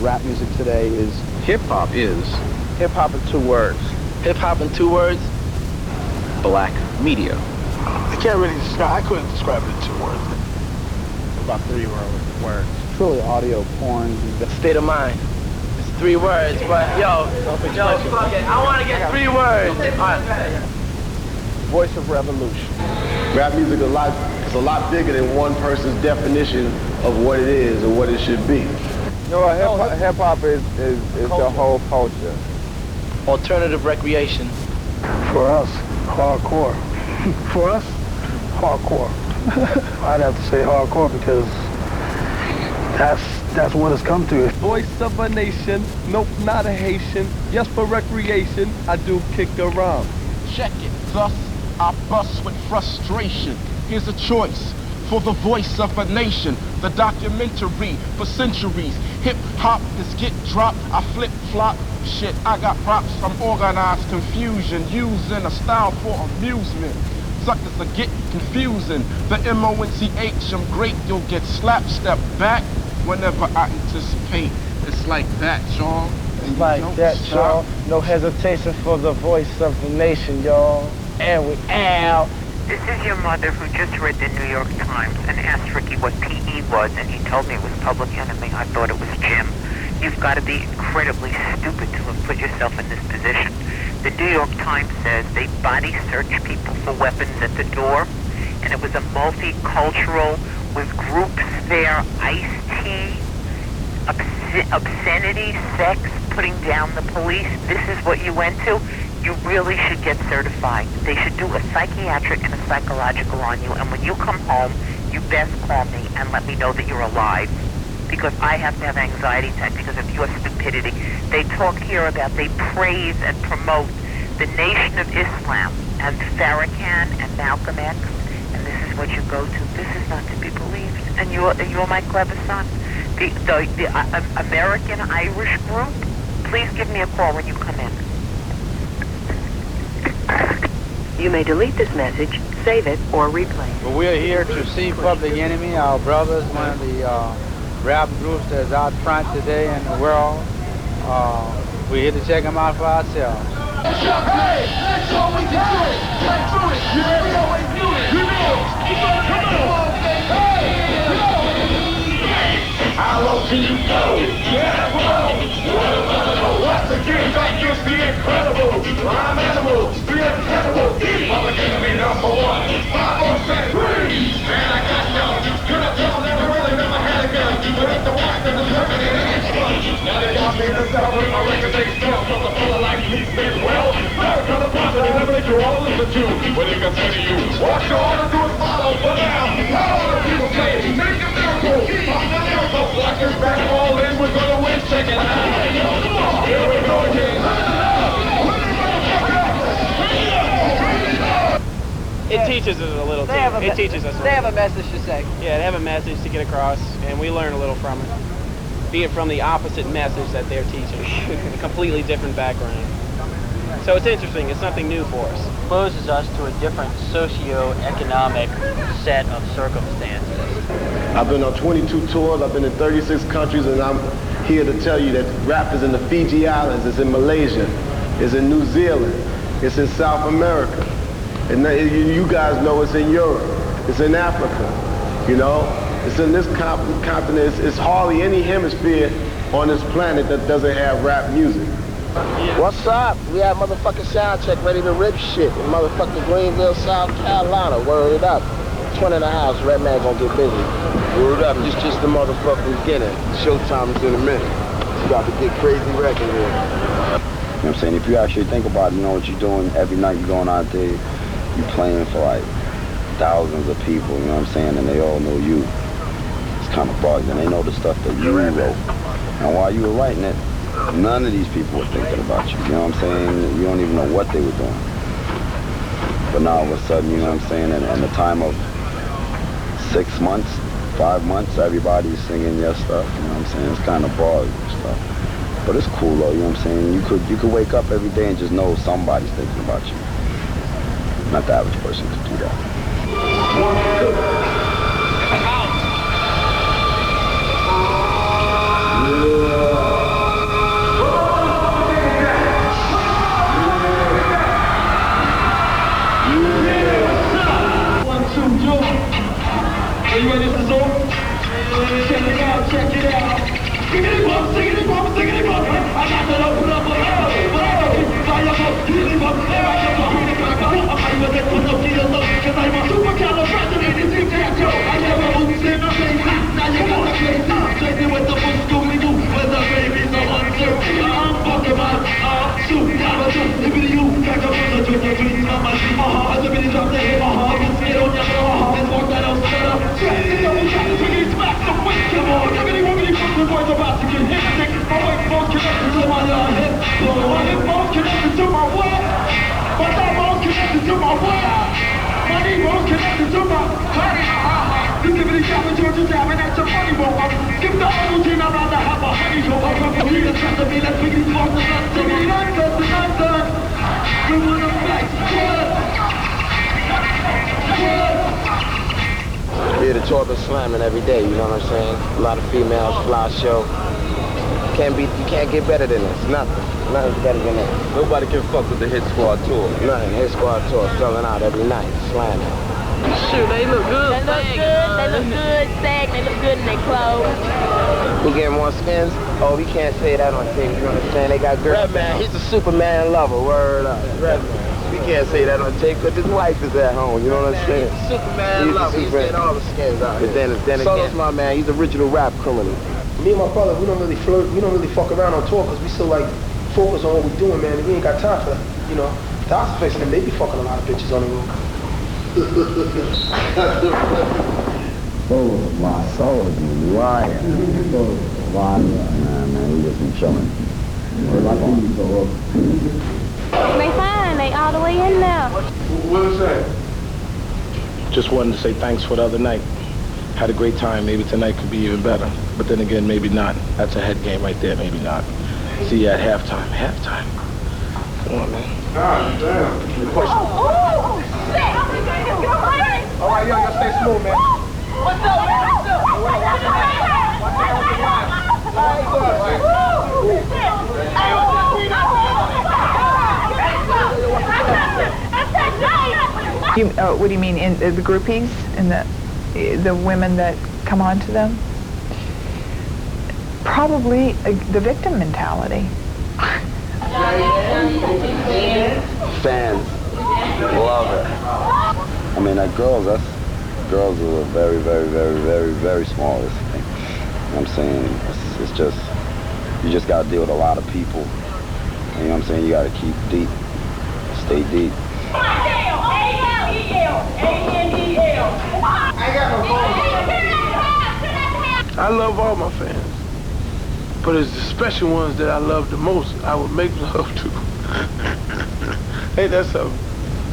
rap music today is? Hip-hop is. Hip-hop in 2 words. Hip-hop in 2 words? Black media. I can't really describe, I couldn't describe it in 2 words. About 3 words. Truly audio porn. State of mind. It's 3 words, but yo, fuck it. I want to get 3 words. All right. Voice of revolution. Rap music is a lot bigger than one person's definition of what it is or what it should be. Hip-hop is the whole culture. Alternative recreation. For us, hardcore. For us, hardcore. I'd have to say hardcore because that's what it's come to. Voice of a nation, nope, not a Haitian. Yes, for recreation, I do kick around. Check it, thus I bust with frustration. Here's a choice for the voice of a nation. The documentary for centuries. Hip-hop is get dropped, I flip-flop. Shit, I got props from organized confusion. Using a style for amusement. Suckers are get confusing. The M-O-N-C-H, I'm great, you'll get slapped, step back. Whenever I anticipate, it's like that, y'all. Like that, y'all. No hesitation for the voice of the nation, y'all. And we out. This is your mother who just read the New York Times and asked Ricky what PE was, and he told me it was Public Enemy. I thought it was Jim. You've got to be incredibly stupid to have put yourself in this position. The New York Times says they body search people for weapons at the door, and it was a multicultural with groups there, Ice-T, obscenity, sex, putting down the police. This is what you went to? You really should get certified. They should do a psychiatric and a psychological on you, and when you come home, you best call me and let me know that you're alive. Because I have to have an anxiety attack because of your stupidity. They talk here about, they praise and promote the Nation of Islam as Farrakhan and Malcolm X, and this is what you go to. This is not to be believed. And you're my clever son. The American Irish group, please give me a call when you come in. You may delete this message, save it, or replay. Well, we are here to see Public Enemy, our brothers, one of the rap groups that's out front today in the world. We're here to check them out for ourselves. Hey, that's all we can do. Let's do it. You know, you know. Come on. How low can you go? Yeah, whoa. Once again, that used to be incredible. I'm animal, be incredible. Public Enemy #1. 5 or 7. Man, I got y'all. Could have y'all never really never had a gun. But it's the whack of the turkey and it's fun. Now they got me in the south with my record they smell. From the fella like me spit well. America the prophet, and never let you all listen to. When they consider you, what you ought to do is follow. For now, all the people say, make a miracle. I'm the miracle. Black is back all in, we're gonna win. Check it out. Here we go again. It teaches us a little too. It teaches us. They have a message to say. Yeah, they have a message to get across, and we learn a little from it. Being from the opposite message that they're teaching, a completely different background. So it's interesting. It's something new for us. Exposes us to a different socio-economic set of circumstances. I've been on 22 tours. I've been in 36 countries, and I'm here to tell you that rap is in the Fiji Islands. It's in Malaysia. It's in New Zealand. It's in South America. And you guys know it's in Europe, it's in Africa, you know? It's in this continent. It's hardly any hemisphere on this planet that doesn't have rap music. What's up? We have motherfucking sound check ready to rip shit in motherfucking Greenville, South Carolina. Word it up. 20 in the house, Redman gonna get busy. Word up, it's just the motherfucking beginning. Showtime is in a minute. It's about to get crazy record here. You know what I'm saying? If you actually think about it, you know what you're doing every night. You're going out there, you're playing for like thousands of people, you know what I'm saying? And they all know you. It's kind of bugged, and they know the stuff that you wrote. And while you were writing it, none of these people were thinking about you. You know what I'm saying? You don't even know what they were doing. But now all of a sudden, you know what I'm saying? In the time of 6 months, 5 months, everybody's singing your stuff. You know what I'm saying? It's kind of bugged and stuff. But it's cool though, you know what I'm saying? You could wake up every day and just know somebody's thinking about you. Not the average person could do that. Yeah. Are you ready for this song? Check it out, check it out. Singing bop, singing bop, singing bop. I got to open up a love. Fire up, singing bop. I got to heat it back up. I'm with it for no deal, cause I'm a supercalifragilistic. I never moved in the same house. Now you got the place. Chasing with the full Scooby-Doo. With the babies no uncertain. I'm fucking my shoot. Hippity you. Back up on the twist. Please on my feet. I took it and dropped the hit. Get scared on your let's walk that out. Set up. Check it out. Biggie smack the weight. Come on. Wiggity fucking boys about to get hit. My weight bone's connected to my hip. My hip bone's connected to my what? My thigh bone's connected to my what? My knee bone's connected to my honey. You give me the Georgia jamming at your money bone. Give the whole team I'm about to have a honey hole. I'm from the lead and trust me. Let's bring these walls to us. To me, not cause it's not done. We wanna flex. We're the tour been slamming every day, you know what I'm saying? A lot of females, fly show. You can't get better than this. Nothing's better than that. Nobody can fuck with the Hit Squad tour. Nothing. Hit Squad tour selling out every night, slamming. Shoot, they look good. They look good. They look good. Sag. They look good in their clothes. Who getting more skins? Oh, we can't say that on tape. You understand? They got girls. Redman, he's a Superman lover. Word up. Redman. We can't say that on tape because his wife is at home. You know what I'm saying? Superman lover. He's getting all the skins out. But then again, my man. He's original rap criminal. Me and my brother, we don't really flirt. We don't really fuck around on tour because we still like focus on what we're doing, man. And we ain't got time for that. You know, the Oxford and them, they be fucking a lot of bitches on the road. Oh, my soul is lying. Lying. Man, we just been chilling. We're like on the door. They fine. They all the way in there. What is that? Just wanted to say thanks for the other night. Had a great time. Maybe tonight could be even better. But then again, maybe not. That's a head game right there. Maybe not. See you at halftime. Halftime. Come on, man. God damn. Oh, shit. All right, y'all stay smooth, man. What's up? What do you mean, in the groupies and the women that come on to them? Probably the victim mentality. Fans love it. I mean, like girls are very, very, very, very, very small. This thing. You know what I'm saying? It's just, you just got to deal with a lot of people. You know what I'm saying? You got to keep deep, stay deep. I love all my fans, but it's the special ones that I love the most I would make love to. Hey, that's something.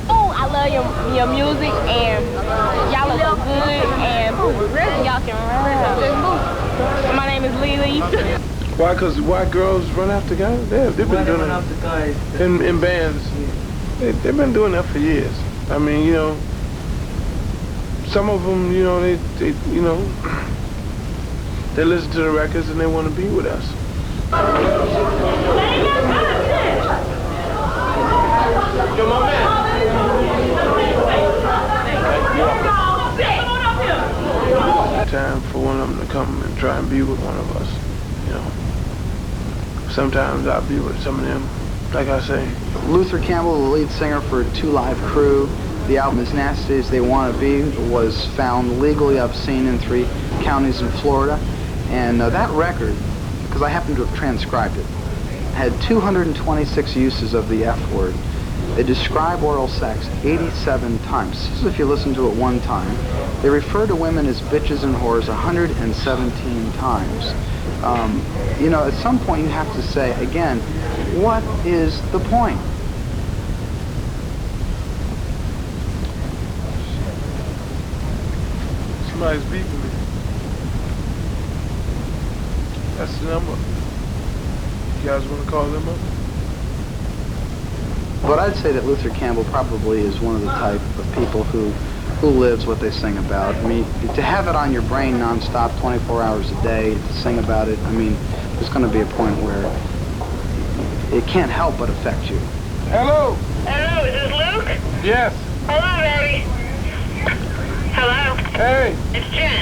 Oh, I love your music, and y'all look so good, and y'all can rap. My name is Lily. Why? Because white girls run after guys? They've been doing it in bands. They've been doing that for years. I mean, you know, some of them, you know, they listen to the records and they want to be with us. Yo, my man. Time for one of them to come and try and be with one of us, you know. Sometimes I'll be with some of them, like I say. Luther Campbell, the lead singer for 2 Live Crew. The album As Nasty As They Want to Be was found legally obscene in 3 counties in Florida. And that record, because I happen to have transcribed it, had 226 uses of the F word. They describe oral sex 87 times. This is if you listen to it 1 time. They refer to women as bitches and whores 117 times. You know, at some point you have to say, again, what is the point? Somebody's beeping me. That's the number. You guys want to call them up? But I'd say that Luther Campbell probably is one of the type of people who lives what they sing about. I mean, to have it on your brain nonstop, 24 hours a day, to sing about it, I mean, there's going to be a point where it can't help but affect you. Hello? Hello, is this Luke? Yes. Hello, Daddy. Hello? Hey. It's Jen.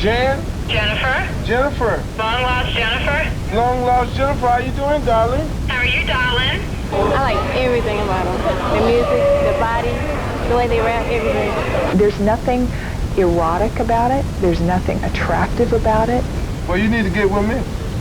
Jan? Jennifer? Jennifer. Long lost Jennifer? Long lost Jennifer, how you doing, darling? How are you, darling? I like everything about them. The music, the body, the way they rap, everything. There's nothing erotic about it. There's nothing attractive about it. Well, you need to get with me.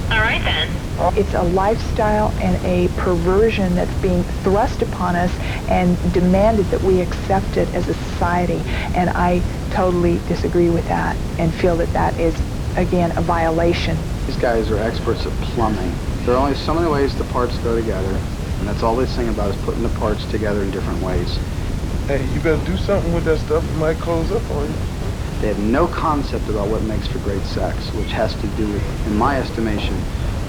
All right, then. It's a lifestyle and a perversion that's being thrust upon us and demanded that we accept it as a society. And I totally disagree with that and feel that that is, again, a violation. These guys are experts at plumbing. There are only so many ways the parts go together, and that's all they sing about is putting the parts together in different ways. Hey, you better do something with that stuff. It might close up on you. They have no concept about what makes for great sex, which has to do with, in my estimation,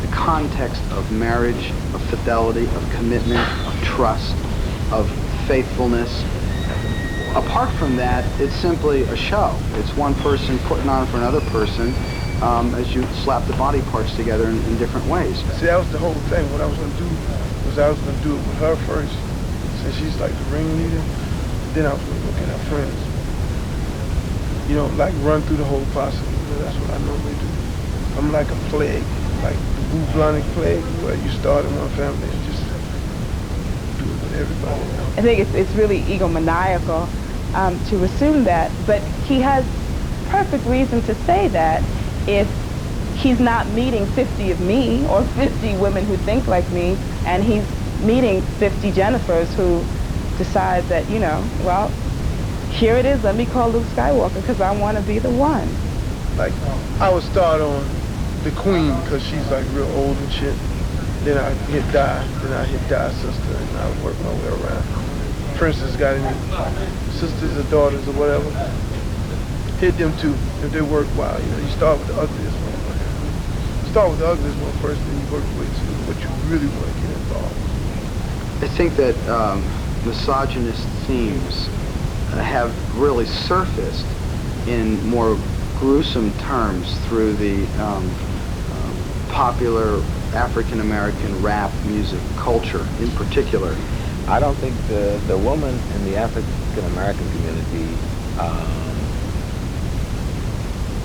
the context of marriage, of fidelity, of commitment, of trust, of faithfulness. Apart from that, it's simply a show. It's one person putting on for another person as you slap the body parts together in different ways. See, that was the whole thing. What I was going to do was I was going to do it with her first, since she's like the ringleader. Then I was going to look at her friends. You know, like run through the whole process. That's what I normally do. I'm like a plague, like the bubonic plague, where you start in one family and just do it with everybody. I think it's really egomaniacal to assume that, but he has perfect reason to say that if he's not meeting 50 of me or 50 women who think like me, and he's meeting 50 Jennifers who decide that, you know, well, here it is, let me call Luke Skywalker because I want to be the one. Like, I would start on the Queen because she's like real old and shit. Then I hit Di, then I hit Di's sister, and I work my way around. Princess got any sisters or daughters or whatever. Hit them too, if they work well. You know, you start with the ugliest one. You start with the ugliest one first, then you work your way to what you really want to get involved with. I think that misogynist themes have really surfaced in more gruesome terms through the popular African-American rap music culture in particular. I don't think the woman in the African-American community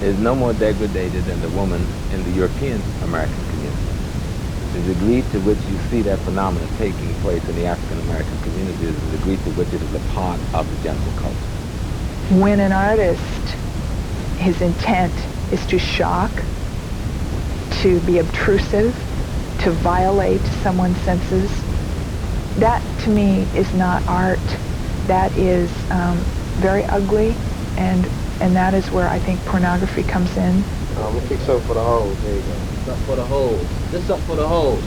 is no more degraded than the woman in the European-American community. The degree to which you see that phenomenon taking place in the African-American community is the degree to which it is a part of the general culture. When an artist, his intent is to shock, to be obtrusive, to violate someone's senses, that to me is not art. That is very ugly, and that is where I think pornography comes in. I'm gonna kick something for the hoes. There you go. Something for the hoes. This is something for the hoes.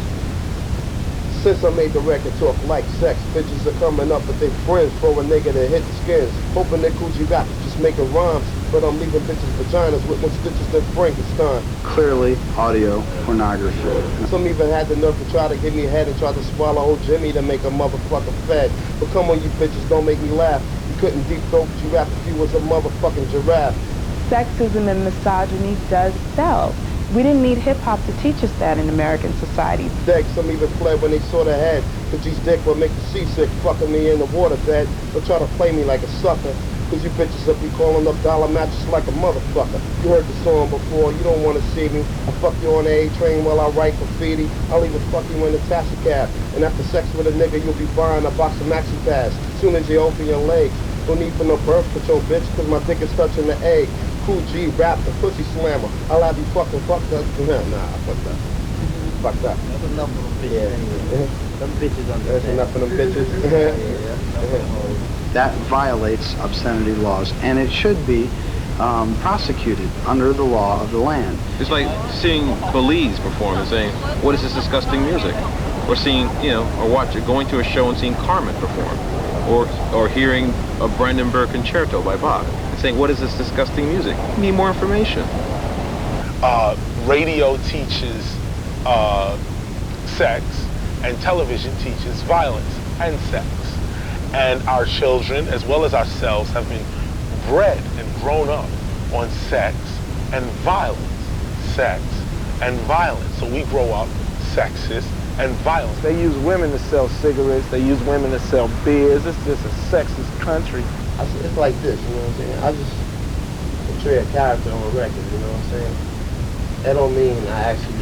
Since I made the record talk like sex, bitches are coming up with their friends for a nigga to hit the skins. Hoping that coochie got just making rhymes, but I'm leaving bitches' vaginas with more stitches than Frankenstein. Clearly, audio pornography. Some even had the nerve to try to give me a head and try to swallow old Jimmy to make a motherfucker fed. But come on, you bitches, don't make me laugh. You couldn't deep throat you rap if you was a motherfucking giraffe. Sexism and misogyny does sell. We didn't need hip-hop to teach us that in American society. Deck, some even fled when they saw the head. Cause these dick will make you seasick, fucking me in the waterbed. But try to play me like a sucker. Cause you bitches up be calling up dollar matches like a motherfucker. You heard the song before, you don't wanna see me. I fuck you on the A-train while I write graffiti. I'll even fuck you in the taxi cab. And after sex with a nigga, you'll be buying a box of maxi pads. Soon as you open your legs. No need for no birth control, bitch, cause my dick is touching the egg. Cool G, rap, the pussy slammer. I'll have you fucking fucked up. Nah, fucked up. Fucked up. That's enough of them bitches. Yeah. Them bitches on the That's enough of them bitches. That violates obscenity laws, and it should be prosecuted under the law of the land. It's like seeing Belize perform and saying, what is this disgusting music? Or seeing, you know, or going to a show and seeing Carmen perform. Or hearing a Brandenburg Concerto by Bach. Saying, what is this disgusting music? You need more information. Radio teaches sex, and television teaches violence and sex. And our children, as well as ourselves, have been bred and grown up on sex and violence. Sex and violence. So we grow up sexist and violent. They use women to sell cigarettes. They use women to sell beers. It's just a sexist country. It's like this, you know what I'm saying? portray a character on a record, you know what I'm saying? That don't mean I actually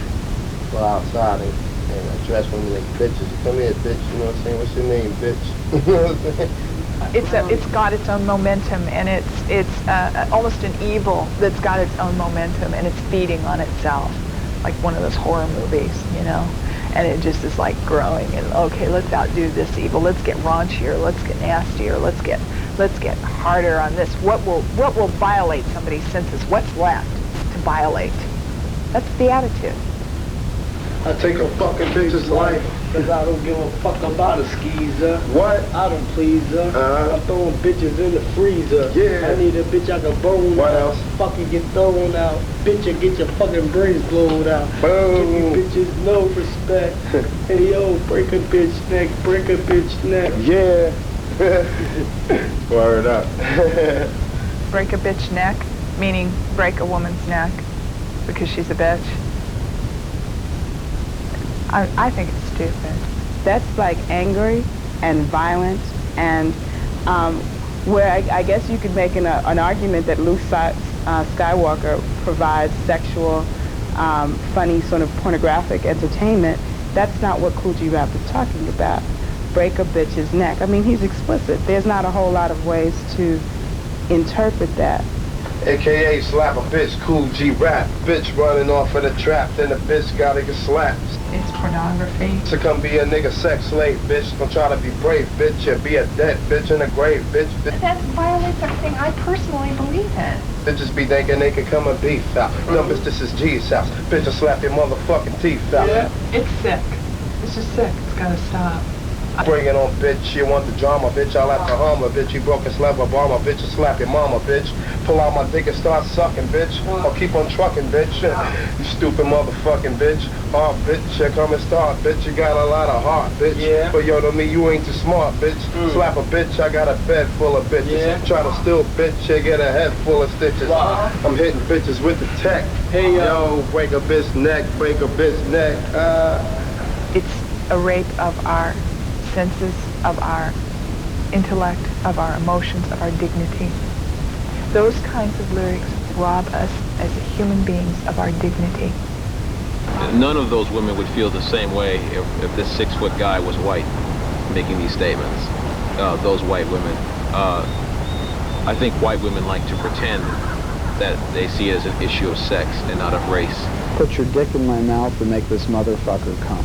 go outside and address women like bitches. Come here, bitch, you know what I'm saying? What's your name, bitch? You know what I'm saying? It's got its own momentum, and it's almost an evil that's got its own momentum, and it's feeding on itself, like one of those horror movies, you know. And it just is like growing, and okay, let's outdo this evil. Let's get raunchier. Let's get nastier. Let's get harder on this. What will violate somebody's senses? What's left to violate? That's the attitude. I take a fucking bitch's life because I don't give a fuck about a skeezer. What? I don't please her. I'm throwing bitches in the freezer. Yeah. I need a bitch I can bone What out. else? Fucking get thrown out. Bitch, you get your fucking brains blown out. Boom. Give you bitches no respect. Hey yo, break a bitch neck, break a bitch neck. Yeah. Word up. Break a bitch neck, meaning break a woman's neck because she's a bitch. I think it's stupid. That's like angry and violent, and where I guess you could make an argument that Luke Skywalker provides sexual, funny, sort of pornographic entertainment. That's not what Kool G Rap is talking about. Break a bitch's neck. I mean, he's explicit. There's not a whole lot of ways to interpret that. AKA slap a bitch, Kool G Rap. Bitch running off of the trap, then the bitch gotta get slapped. It's pornography. To come be a nigga sex slave, bitch. Don't try to be brave, bitch. You be a dead bitch in the grave, bitch. That violates everything I personally believe in. Bitches be thinking they can come and beef out. No, bitch, this is G's house. Bitch, will slap your motherfucking teeth out. Yeah, it's sick. It's just sick. It's gotta stop. Bring it on, bitch. You want the drama, bitch. I'll have to harm her, bitch. You broke his leather bomber, bitch. You slap your mama, bitch. Pull out my dick and start sucking, bitch. I'll keep on trucking, bitch. You stupid motherfucking bitch. Oh, bitch, you come and start, bitch. You got a lot of heart, bitch. Yeah. But yo, to me, you ain't too smart, bitch. Slap a bitch, I got a bed full of bitches. Yeah. Try to steal, bitch, you get a head full of stitches. I'm hitting bitches with the tech. Hey, yo, break a bitch neck, break a bitch neck. It's a rape of our senses, of our intellect, of our emotions, of our dignity. Those kinds of lyrics rob us as human beings of our dignity. None of those women would feel the same way if this 6-foot guy was white making these statements. Those white women. I think white women like to pretend that they see it as an issue of sex and not of race. Put your dick in my mouth and make this motherfucker come.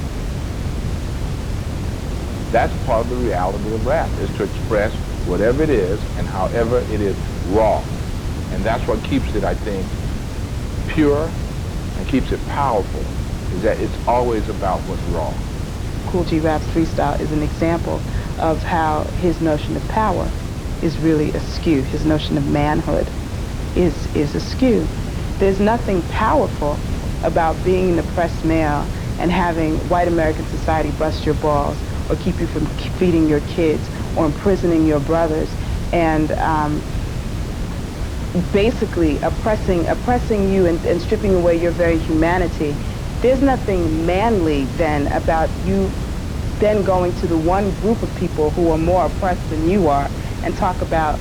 That's part of the reality of rap, is to express whatever it is and however it is raw. And that's what keeps it, I think, pure and keeps it powerful, is that it's always about what's raw. Kool G Rap's freestyle is an example of how his notion of power is really askew. His notion of manhood is askew. There's nothing powerful about being an oppressed male and having white American society bust your balls or keep you from feeding your kids or imprisoning your brothers and basically oppressing you and stripping away your very humanity. There's nothing manly then about you then going to the one group of people who are more oppressed than you are and talk about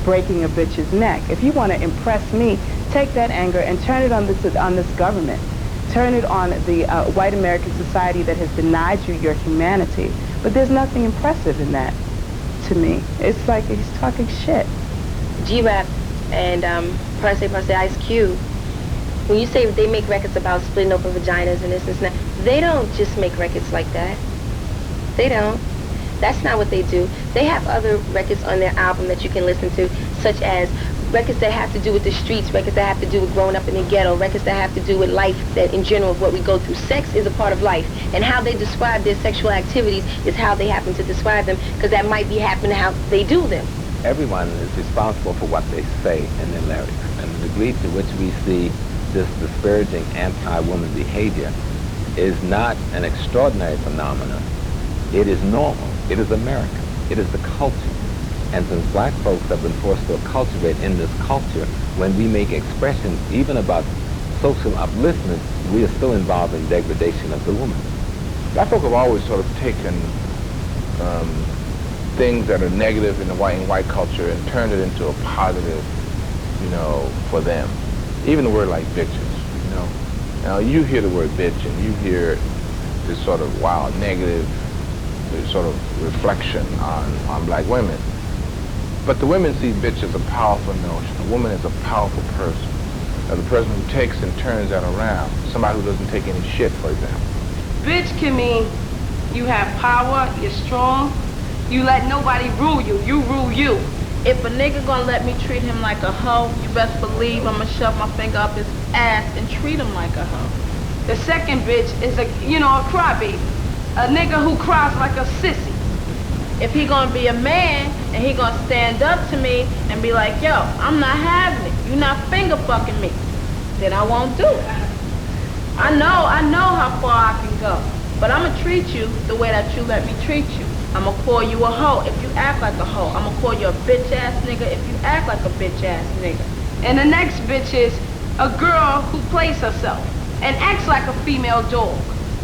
breaking a bitch's neck. If you want to impress me, take that anger and turn it on this government. Turn it on the white American society that has denied you your humanity. But there's nothing impressive in that, to me. It's like he's talking shit. G-Rap and Parse Ice Cube, when you say they make records about splitting open vaginas and this and that, they don't just make records like that. They don't. That's not what they do. They have other records on their album that you can listen to, such as records that have to do with the streets, records that have to do with growing up in the ghetto, records that have to do with life, that in general, what we go through. Sex is a part of life, and how they describe their sexual activities is how they happen to describe them, because that might be happening how they do them. Everyone is responsible for what they say in their lyrics, and the degree to which we see this disparaging anti-woman behavior is not an extraordinary phenomenon. It is normal. It is American. It is the culture. And since black folks have been forced to cultivate in this culture, when we make expressions even about social upliftment, we are still involved in degradation of the woman. Black folk have always sort of taken things that are negative in the white culture and turned it into a positive you know, for them. Even the word like bitches, you know. Now you hear the word bitch and you hear this sort of wild negative sort of reflection on black women. But the women see bitch as a powerful notion. A woman is a powerful person. The person who takes and turns that around. Somebody who doesn't take any shit, for example. Bitch can mean you have power, you're strong, you let nobody rule you, you rule you. If a nigga gonna let me treat him like a hoe, you best believe I'ma shove my finger up his ass and treat him like a hoe. The second bitch is a crybaby. A nigga who cries like a sissy. If he gonna be a man and he gonna stand up to me and be like, yo, I'm not having it, you not finger fucking me, then I won't do it. I know how far I can go, but I'ma treat you the way that you let me treat you. I'ma call you a hoe if you act like a hoe. I'ma call you a bitch ass nigga if you act like a bitch ass nigga. And the next bitch is a girl who plays herself and acts like a female dog,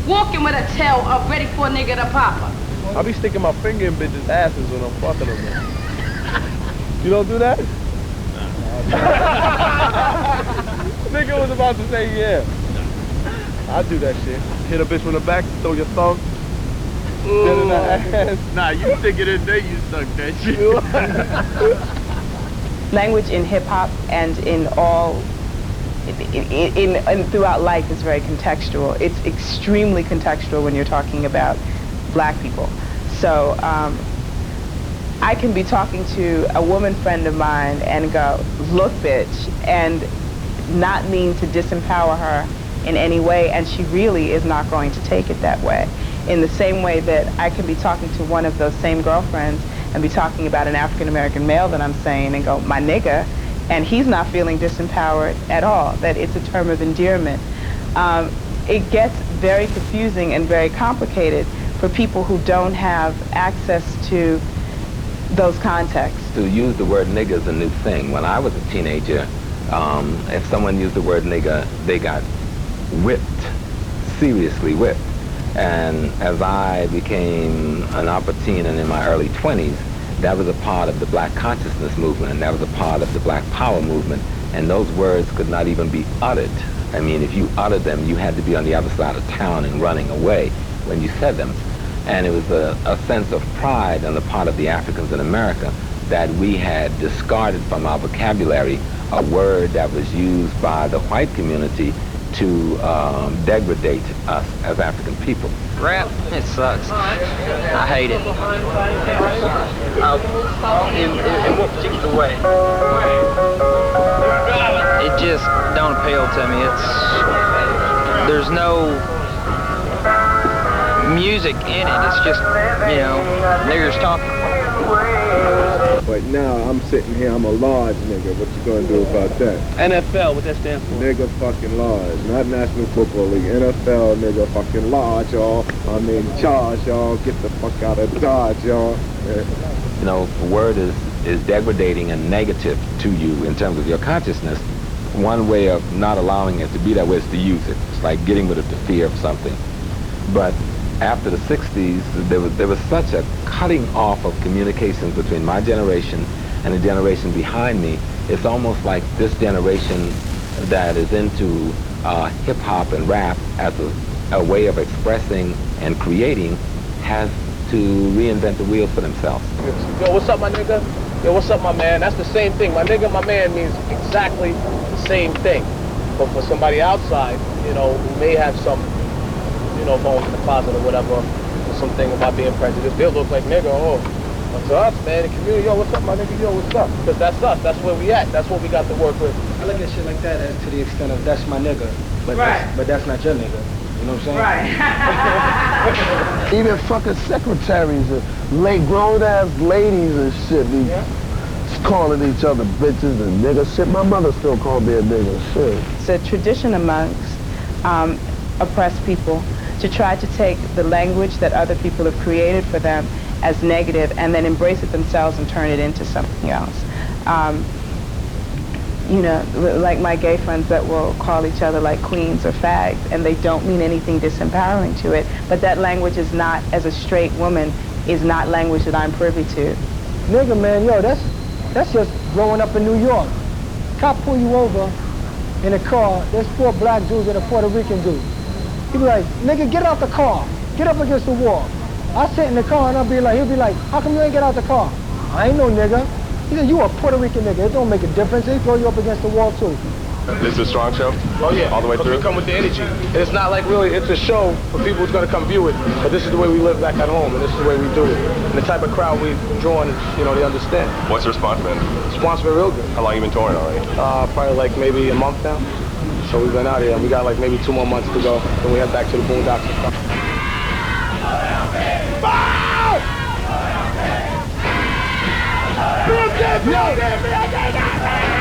walking with a tail up ready for a nigga to pop her. I be sticking my finger in bitches' asses when I'm fucking them, man. You don't do that? Nigga was about to say yeah. I do that shit. Hit a bitch from the back, throw your thumb. Dead in the ass. Nah, you stick it in there, you suck that shit. Language in hip-hop and in all, in throughout life is very contextual. It's extremely contextual when you're talking about black people. So I can be talking to a woman friend of mine and go, look bitch, and not mean to disempower her in any way, and she really is not going to take it that way. In the same way that I can be talking to one of those same girlfriends and be talking about an African-American male that I'm saying and go, my nigga, and he's not feeling disempowered at all, that it's a term of endearment. It gets very confusing and very complicated for people who don't have access to those contexts. To use the word nigga is a new thing. When I was a teenager, if someone used the word nigga, they got whipped, seriously whipped. And as I became an upper teen and in my early 20s, that was a part of the black consciousness movement, and that was a part of the black power movement, and those words could not even be uttered. I mean, if you uttered them, you had to be on the other side of town and running away when you said them. And it was a sense of pride on the part of the Africans in America that we had discarded from our vocabulary a word that was used by the white community to degrade us as African people. Rap, it sucks. I hate it. In what particular way? It just don't appeal to me. There's no music in it. It's just, niggers talking. But now I'm sitting here, I'm a large nigga. What you gonna do about that? NFL, what that stand for? Nigga fucking large, not National Football League. NFL nigga fucking large, y'all. I'm in charge, y'all. Get the fuck out of Dodge, y'all. Yeah. You know, if a word is degrading and negative to you in terms of your consciousness, one way of not allowing it to be that way is to use it. It's like getting rid of the fear of something. But after the 60s, there was such a cutting off of communications between my generation and the generation behind me. It's almost like this generation that is into hip-hop and rap as a way of expressing and creating has to reinvent the wheel for themselves. Yo, what's up, my nigga? Yo, what's up, my man? That's the same thing. My nigga, my man means exactly the same thing. But for somebody outside, who may have some bones in the closet or whatever, or something about being prejudiced, they'll look like nigga, but to us, man, the community, yo, what's up, my nigga, yo, what's up? Because that's us, that's where we at, that's what we got to work with. I look at shit like that to the extent of that's my nigga, but that's not your nigga. You know what I'm saying? Right. Even fucking secretaries and late grown-ass ladies and shit be calling each other bitches and niggas. Shit, my mother still called me a nigga. Shit. It's a tradition amongst oppressed people to try to take the language that other people have created for them as negative and then embrace it themselves and turn it into something else. Like my gay friends that will call each other like queens or fags, and they don't mean anything disempowering to it, but that language is not, as a straight woman, is not language that I'm privy to. Nigga, man, yo, that's just growing up in New York. cop pull you over in a car, there's 4 black dudes and a Puerto Rican dude. He be like, nigga, get out the car. Get up against the wall. I sit in the car and he'll be like, how come you ain't get out the car? I ain't no nigga. He said, you a Puerto Rican nigga. It don't make a difference. They throw you up against the wall too. This is a strong show? Oh yeah, all the way through? We come with the energy. And it's not like really, it's a show for people who's gonna come view it, but this is the way we live back at home, and this is the way we do it. And the type of crowd we've drawn, you know, they understand. What's the response been? Response been real good. How long you been touring already? Probably like maybe a month now. So we've been out here, and we got like maybe 2 more months to go. Then we head back to the boondocks and stuff.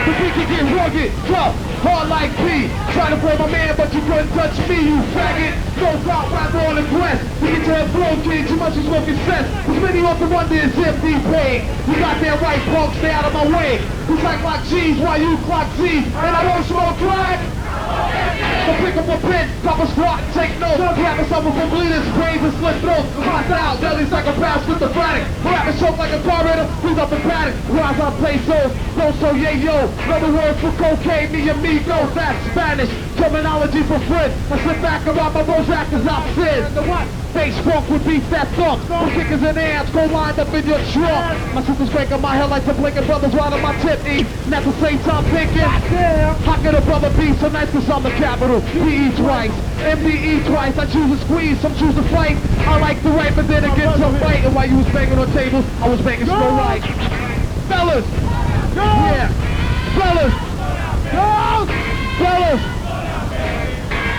The beat can get rugged, tough, hard like me. Trying to play my man, but you couldn't touch me, you faggot. No doubt, rapper on the quest. We get your head blown, kid, too much is smoking sense. As many of the wonder is if these paid. You got that right, punk, stay out of my way. We like G's while you clock G's, and I don't smoke crack. So pick up a pen, pop a squat, and take notes. Grab a summer from bleeders, brains and slit throats. Cross out, bellies like a pass with the fanatic. Rapping choke like a carburetor, who's up in panic. Rise on pesos, no so yeah yo. Another word for cocaine, me amigos, that's Spanish. Terminology for friends. I sit back around my Bozak as I'm sin. The what? Face funk would be that thunk. The kickers and ants go lined up in your trunk. My sister's breaking my headlights and blinking brothers right on my tip E. And at the same time thinking, how could a brother be so nice cause I'm the capital? PE twice, MDE twice. I choose to squeeze, some choose to fight. I like to write but then again some fight. And while you was banging on tables, I was banging slow right. Fellas! Yeah! Fellas! Fellas!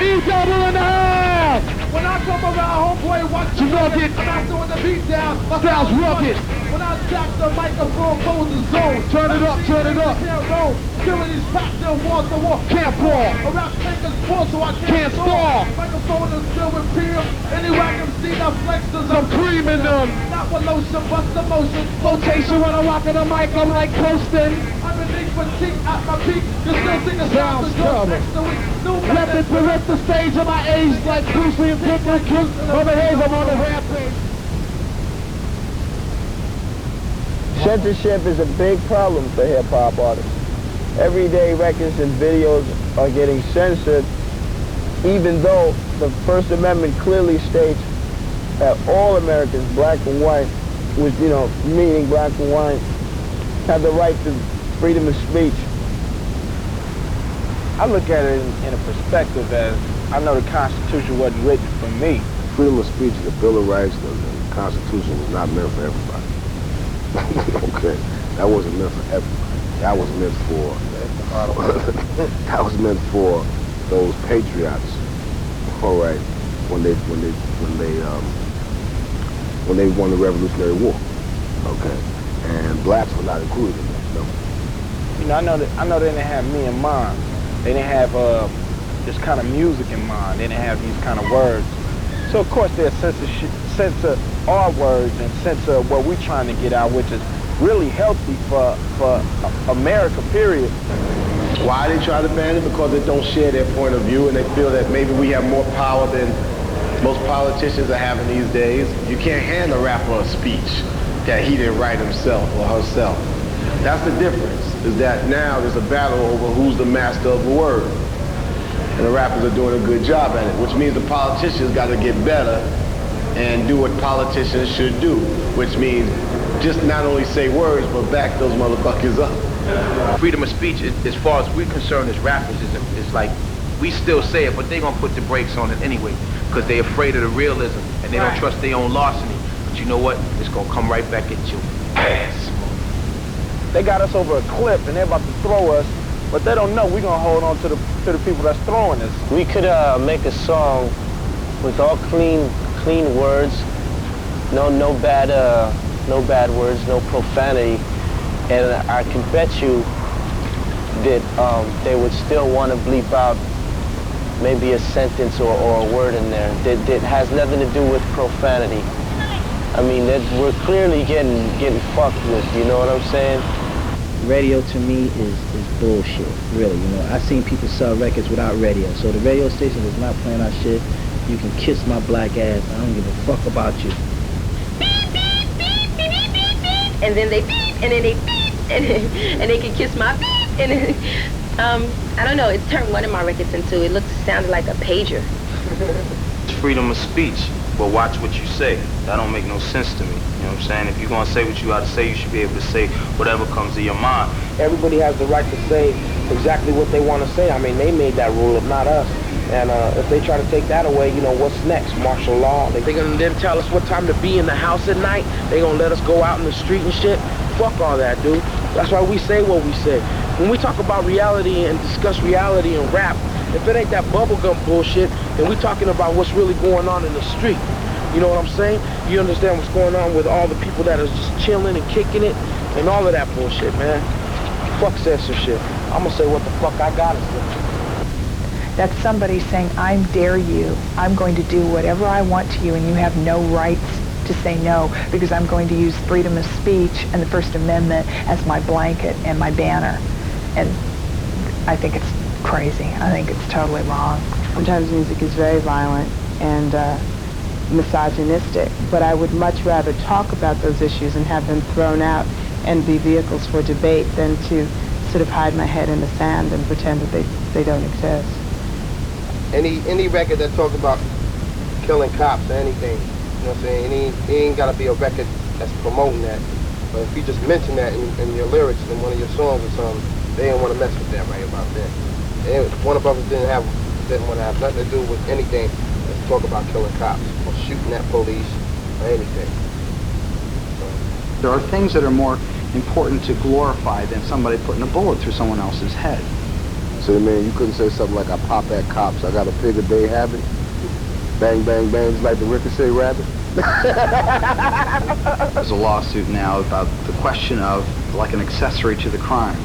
E-double in the house! When I come around, homeboy, watch you rugged. I'm not doing the beat down. My style's rugged. When I tap the microphone, close the zone. Turn it up, turn it up. Can't roll. Killing these packed in walls to walk. Can't fall. A rap maker's poor, so I can't stall. Microphone is filled with peel. Any I can see the flexes. I'm creaming them. Not with lotion, but the motion. Flotation when I'm rocking the mic, I'm like coasting. I'm beneath fatigue at my peak. You still sing a sound coming. Weapons bereft the stage of my age like Bruce Lee and Pickler King. Over here, I'm on the rampage. Censorship is a big problem for hip-hop artists. Everyday records and videos are getting censored, even though the First Amendment clearly states that all Americans, black and white, which, you know, meaning black and white, have the right to freedom of speech. I look at it in a perspective as I know the Constitution wasn't written for me. Freedom of speech, the Bill of Rights, the Constitution was not meant for everybody. Okay, that wasn't meant for everybody. That was meant for that was meant for those patriots. All right, when they won the Revolutionary War. Okay, and blacks were not included in that. No. You know, I know they didn't have me in mind. They didn't have this kind of music in mind. They didn't have these kind of words. So of course they'll censor our words and censor what we're trying to get out, which is really healthy for America, period. Why they try to ban it? Because they don't share their point of view and they feel that maybe we have more power than most politicians are having these days. You can't hand a rapper a speech that he didn't write himself or herself. That's the difference, is that now there's a battle over who's the master of the word. And the rappers are doing a good job at it, which means the politicians got to get better and do what politicians should do, which means just not only say words, but back those motherfuckers up. Freedom of speech, as far as we're concerned as rappers, is like, we still say it, but they're going to put the brakes on it anyway, because they're afraid of the realism, and they don't trust their own larceny. But you know what? It's going to come right back at you. Ass. They got us over a cliff, and they're about to throw us, but they don't know we're going to hold on to the people that's throwing us. We could make a song with all clean words, no bad words, no profanity, and I can bet you that they would still want to bleep out maybe a sentence or a word in there that has nothing to do with profanity. I mean, we're clearly getting fucked with, you know what I'm saying? Radio to me is bullshit, really. You know, I've seen people sell records without radio, so the radio station is not playing our shit. You can kiss my black ass. I don't give a fuck about you. Beep, beep, beep, beep, beep, beep, beep. And then they beep, and then they beep, and they can kiss my beep, And it, I don't know, it turned one of my records into, sounded like a pager. It's freedom of speech, but watch what you say. That don't make no sense to me. You know what I'm saying? If you're gonna say what you gotta say, you should be able to say whatever comes to your mind. Everybody has the right to say exactly what they want to say. I mean, they made that rule, not us. And if they try to take that away, you know, what's next? Martial law? They're gonna then tell us what time to be in the house at night. They gonna let us go out in the street and shit. Fuck all that, dude. That's why we say what we say. When we talk about reality and discuss reality and rap, if it ain't that bubblegum bullshit, then we talking about what's really going on in the street. You know what I'm saying? You understand what's going on with all the people that are just chilling and kicking it and all of that bullshit, man. Fuck censorship. I'm gonna say what the fuck I gotta say. That's somebody saying, I dare you. I'm going to do whatever I want to you, and you have no rights to say no, because I'm going to use freedom of speech and the First Amendment as my blanket and my banner. And I think it's crazy. I think it's totally wrong. Sometimes music is very violent and misogynistic, but I would much rather talk about those issues and have them thrown out and be vehicles for debate than to sort of hide my head in the sand and pretend that they don't exist. Any record that talks about killing cops or anything, you know what I'm saying? It ain't gotta be a record that's promoting that. But if you just mention that in your lyrics in one of your songs or something, they didn't want to mess with that right about that. One of us didn't want to have nothing to do with anything that's talk about killing cops or shooting at police or anything. There are things that are more important to glorify than somebody putting a bullet through someone else's head. So, man, you couldn't say something like, I pop at cops, I got a figure they have it. Bang, bang, bang, just like the Ricochet Rabbit. There's a lawsuit now about the question of, like, an accessory to the crime.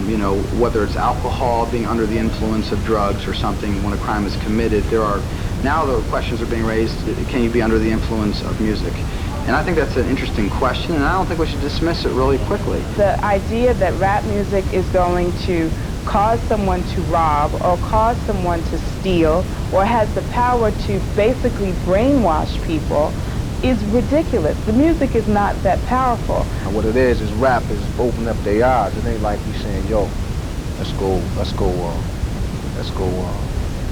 You know, whether it's alcohol, being under the influence of drugs or something when a crime is committed, now the questions are being raised, can you be under the influence of music? And I think that's an interesting question, and I don't think we should dismiss it really quickly. The idea that rap music is going to cause someone to rob or cause someone to steal or has the power to basically brainwash people is ridiculous. The music is not that powerful. And what it is rappers open up their eyes. It ain't like we saying, yo, let's go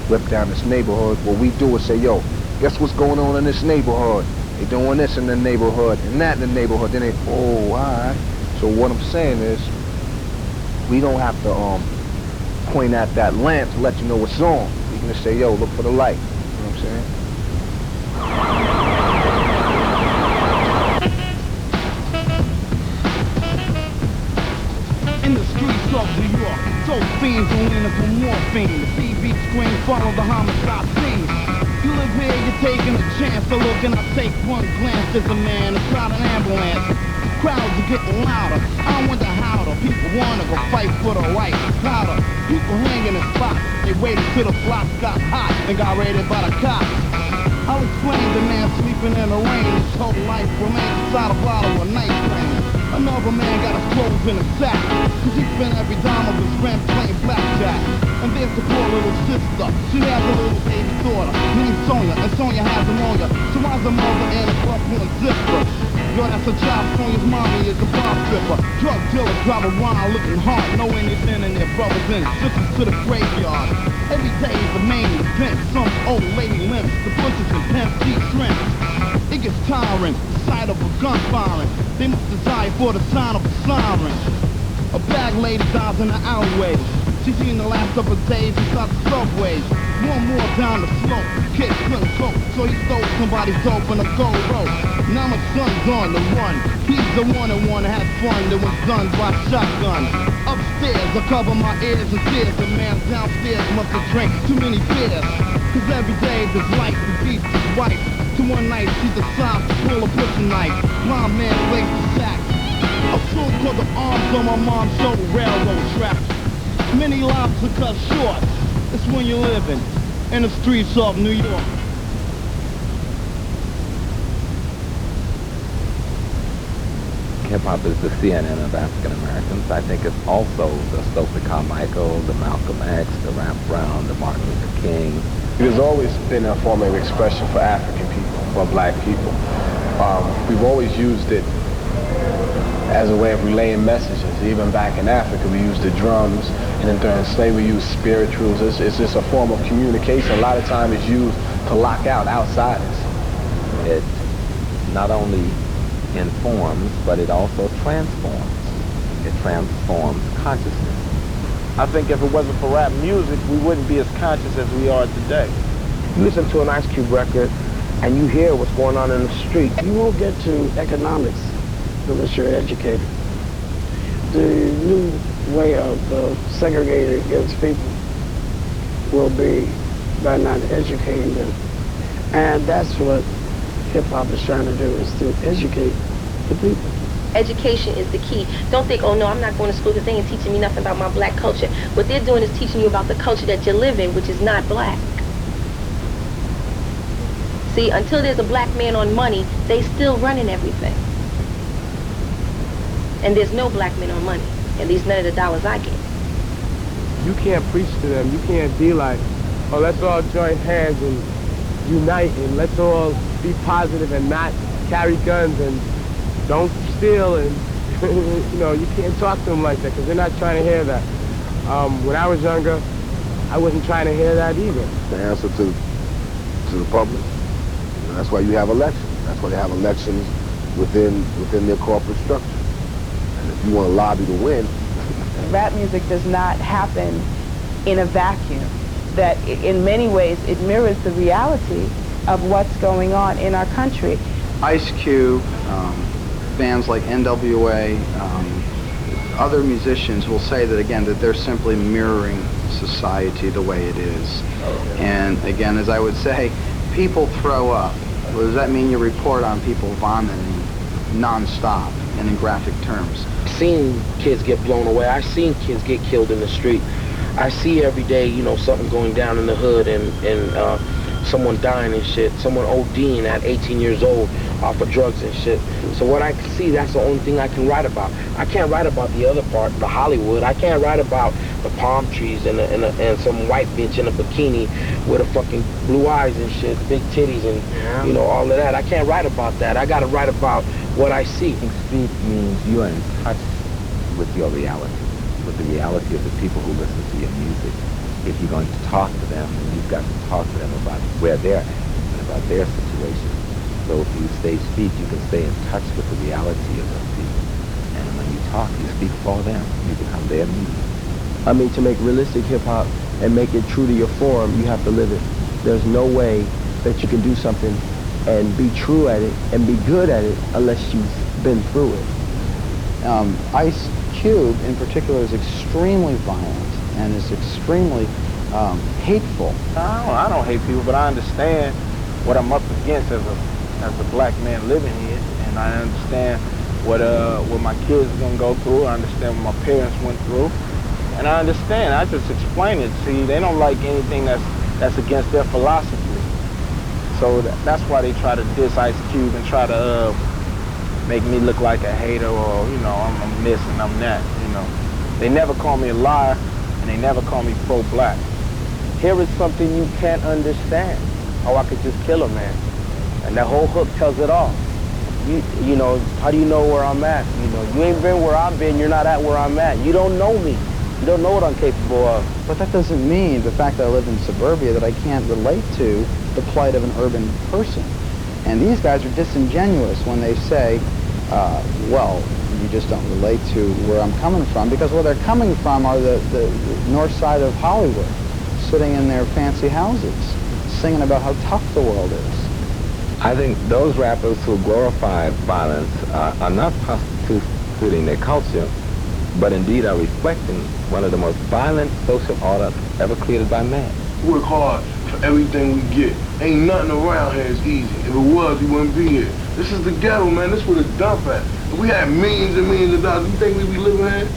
rip down this neighborhood. What we do is say, yo, guess what's going on in this neighborhood? They doing this in the neighborhood and that in the neighborhood. Then all right. So what I'm saying is, we don't have to point at that lamp to let you know what's on. We can just say, yo, look for the light. You know what I'm saying? In the streets of New York, dope fiends on in for morphine. The beat scream, follow the homicide scene. You live here, you're taking a chance to look, and I take one glance. There's a man inside an ambulance. Crowds are getting louder. I wonder how the people wanna go fight for the right. Louder. People hanging in spots. They waited till the blocks got hot and got raided by the cops. I'll explain the man sleeping in the rain. His whole life remains inside a bottle of night train. Another man got his clothes in a sack, cause he spent every dime of his rent playing blackjack. And there's the poor little sister. She has a little baby daughter named Sonia, and Sonia has pneumonia. So why's the mother in a club with a zipper? Yo, that's a child. Sonia's mommy is a bar stripper. Drug dealer drive around looking hard, know anything in their brothers and sisters to the graveyard. Every day is the main event. Some old lady limps, the bushes and pimp deep shrimp. It gets tiring, the sight of a gun firing. They must desire for the sign of a siren. A bag lady dies in the alleyway. She's seen the last of her days inside the subways. One more down the slope, kid couldn't cope, so he stole somebody's dope in a gold rope. Now my son's on the run. He's the one that wanna have fun that was done by shotgun. Upstairs, I cover my ears and tears. The man downstairs must have drank too many beers. Cause every day this life defeats his wife. To one night she decides to pull a butcher knife. Blind man lays the sack. A fool called the arms on my mom's shoulder railroad tracks. Many lives are cut short. It's when you're living in the streets of New York. Hip-hop is the CNN of African Americans. I think it's also the Stokely Carmichael, the Malcolm X, the Rap Brown, the Martin Luther King. It has always been a form of expression for African people, for black people. We've always used it as a way of relaying messages. Even back in Africa, we used the drums, and then during slavery, we used spirituals. It's just a form of communication. A lot of time it's used to lock out outsiders. It not only informs, but it also transforms. It transforms consciousness. I think if it wasn't for rap music, we wouldn't be as conscious as we are today. You listen to an Ice Cube record, and you hear what's going on in the street. You won't get to economics unless you're educated. The new way of segregating against people will be by not educating them. And that's what hip-hop is trying to do, is to educate the people. Education is the key. Don't think, oh no, I'm not going to school because they ain't teaching me nothing about my black culture. What they're doing is teaching you about the culture that you live in, which is not black. See, until there's a black man on money, they still running everything. And there's no black men on money. At least none of the dollars I get. You can't preach to them. You can't be like, oh, let's all join hands and unite and let's all be positive and not carry guns and don't steal and, you know, you can't talk to them like that because they're not trying to hear that. When I was younger, I wasn't trying to hear that either. The answer to the public. And that's why you have elections. That's why they have elections within their corporate structure. And if you want to lobby to win. Rap music does not happen in a vacuum. That in many ways it mirrors the reality of what's going on in our country. Ice Cube, bands like NWA, other musicians will say that again, that they're simply mirroring society the way it is. And again, as I would say, people throw up. Well, does that mean you report on people vomiting non-stop and in graphic terms? I've seen kids get blown away. I've seen kids get killed in the street. I see every day, you know, something going down in the hood and someone dying and shit, someone ODing at 18 years old off of drugs and shit. So what I see, that's the only thing I can write about. I can't write about the other part, the Hollywood. I can't write about the palm trees and some white bitch in a bikini with a fucking blue eyes and shit, big titties and, you know, all of that. I can't write about that. I gotta write about what I see. Speak means you are in touch with your reality, with the reality of the people who listen to your music. If you're going to talk to them, you've got to talk to them about where they're at and about their situation. So if you stay speak, you can stay in touch with the reality of those people. And when you talk, you speak for them. You become their music. I mean, to make realistic hip-hop and make it true to your form, you have to live it. There's no way that you can do something and be true at it and be good at it unless you've been through it. Ice Cube, in particular, is extremely violent and is extremely hateful. I don't hate people, but I understand what I'm up against as a black man living here, and I understand what my kids are gonna go through. I understand what my parents went through, and I understand. I just explain it. See, they don't like anything that's against their philosophy, so that's why they try to diss Ice Cube and try to make me look like a hater or, you know, I'm this and I'm that. You know, they never call me a liar. They never call me pro-black. Here is something you can't understand. Oh, I could just kill a man. And that whole hook tells it all. You know, how do you know where I'm at? You know, you ain't been where I've been, you're not at where I'm at. You don't know me. You don't know what I'm capable of. But that doesn't mean, the fact that I live in suburbia, that I can't relate to the plight of an urban person. And these guys are disingenuous when they say, well, you just don't relate to where I'm coming from, because where they're coming from are the north side of Hollywood, sitting in their fancy houses, singing about how tough the world is. I think those rappers who glorify violence are not prostituting their culture, but indeed are reflecting one of the most violent social orders ever created by man. Work hard for everything we get. Ain't nothing around here is easy. If it was, we wouldn't be here. This is the ghetto, man. This is where the dump at. If we had millions and millions of dollars, you think we be living here?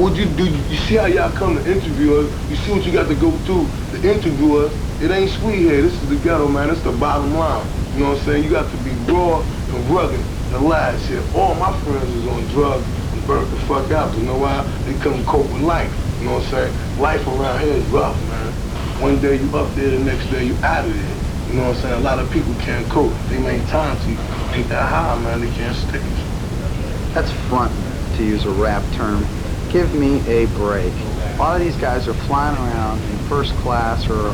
What you do? You see how y'all come to interview us? You see what you got to go through to interview us? It ain't sweet here. This is the ghetto, man. That's the bottom line. You know what I'm saying? You got to be raw and rugged and last here. All my friends is on drugs and burnt the fuck out. You know why? They couldn't cope with life. You know what I'm saying? Life around here is rough, man. One day you up there, the next day you out of there. You know what I'm saying? A lot of people can't cope. They make time to ain't that high, man. They can't stick. That's front, to use a rap term. Give me a break. A lot of these guys are flying around in first class or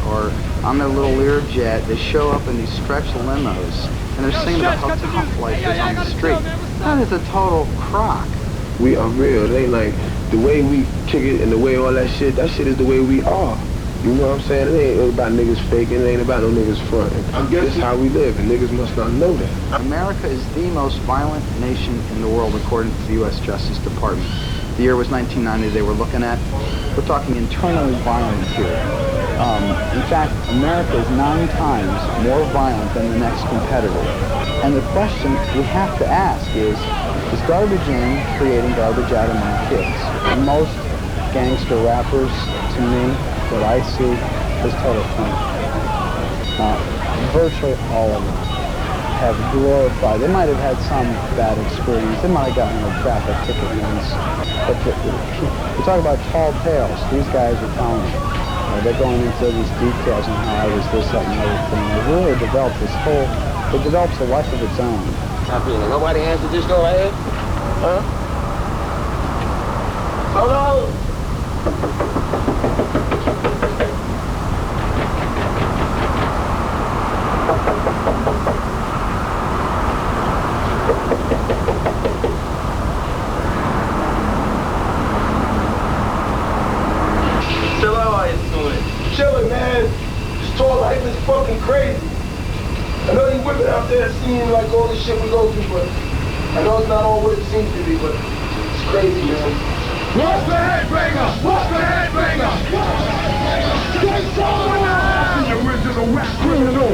on their little Learjet. They show up in these stretch limos, and they're singing about how tough life is on the street. That is a total crock. We are real. It ain't like the way we kick it and the way all that shit is the way we are. You know what I'm saying? It ain't about niggas faking. It ain't about no niggas fronting. This is how we live, and niggas must not know that. America is the most violent nation in the world, according to the U.S. Justice Department. The year was 1990 they were looking at. We're talking internally violent here. In fact, America is 9 times more violent than the next competitor. And the question we have to ask is garbage in creating garbage out among kids? And most gangster rappers, to me, what I see is total fun. Virtually all of them have glorified. They might have had some bad experience. They might have gotten a traffic ticket once. But we talk about tall tales. These guys are telling you. They're going into these details on how I was this, that, and the other thing. It really developed this whole, it develops a life of its own. I feel like nobody answered this door right here? Huh? Hello? Chilling, man. This tour life is fucking crazy. I know you women out there seeing like all the shit we go through, but I know it's not all what it seems to be, but it's crazy, man. What's the headbanger? What's the headbanger? Stay strong! The original rap criminal.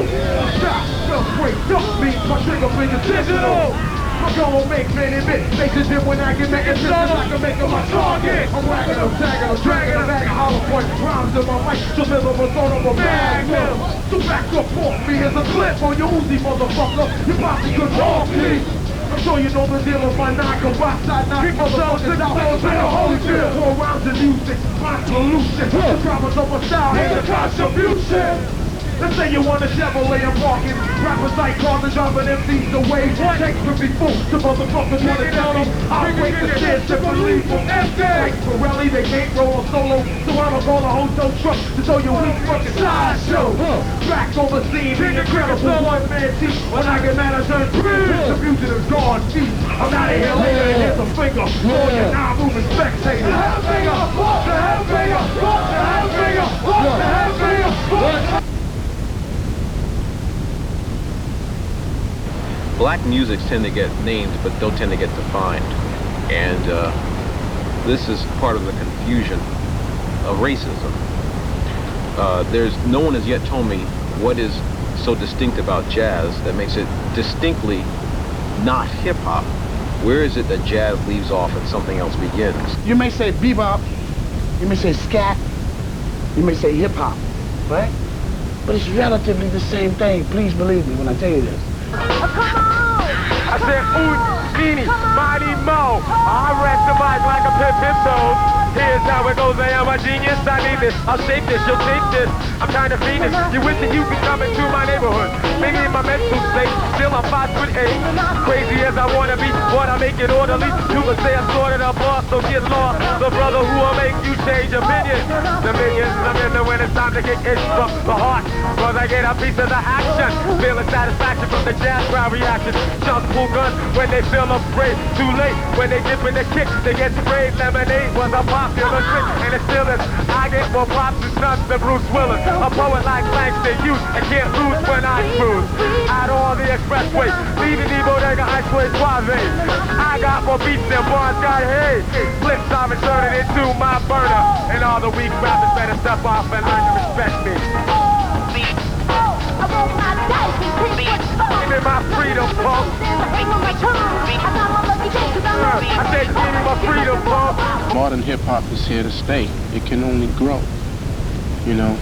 Stop, just wait, don't meet my trigger finger digital. I'm gonna make many faces in when I get making decisions like I'm making my target. I'm whacking them, tagging them, dragging them back, hollow point rhymes in my mic, deliver my son of a magnum. So back up off me as a clip on your Uzi, motherfucker. You probably could talk me. I'm sure you know the deal of my non-combat-side, motherfuckers out there in the holy field. 4 rounds of music, my solution. The dramas of my style and the contribution. Let's say you want a Chevrolet and parking. Rappers like cars and jumping MCs away. Takes could be full. The motherfuckers want to tell them I'll break the shit to believe them. Like Pirelli, they can't roll a solo. So I'ma call a hotel truck to show you weak fucking sideshow. Back on the scene, incredible one-man team. When I get mad, I turn green. The fugitive's gone deep. I'm out of here later and here's a finger for your non-moving spectators. The headbanger, the headbanger, the headbanger, the headbanger. Black musics tend to get named, but don't tend to get defined. And this is part of the confusion of racism. No one has yet told me what is so distinct about jazz that makes it distinctly not hip-hop. Where is it that jazz leaves off and something else begins? You may say bebop, you may say scat, you may say hip-hop, right? But it's relatively the same thing, please believe me when I tell you this. I said, oot, meanie, mighty mo. I rap the mic like a pimp. Here's how it goes, I am a genius, I need this. I'll shape this, you'll take this. I'm trying to feed this. You with it, you can come into my neighborhood. Maybe in my mental state, still I'm 5'8". Crazy as I wanna be, wanna make it orderly. You can say I sorted up boss, so get lost. The brother who will make you change opinion. The millions, I'm in there when it's time to get itched from the heart. Cause I get a piece of the action. Feeling satisfaction from the jazz crowd reaction. Just pull guns when they feel afraid. Too late when they dip in the kick, they get sprayed. Lemonade was a popular trick, and it still is. I get more props and stunts than Bruce Willis. A poet like Langston Hughes, and can't lose when I cruise. Out on the expressway, leaving the bodega ice way suave. I got more beats than bars got hay. Flips I'm inserted into my burner, and all the weak rappers better step off and learn to respect me. Give me my freedom, punk. I said, give me my freedom, punk. Modern hip-hop is here to stay. It can only grow, you know?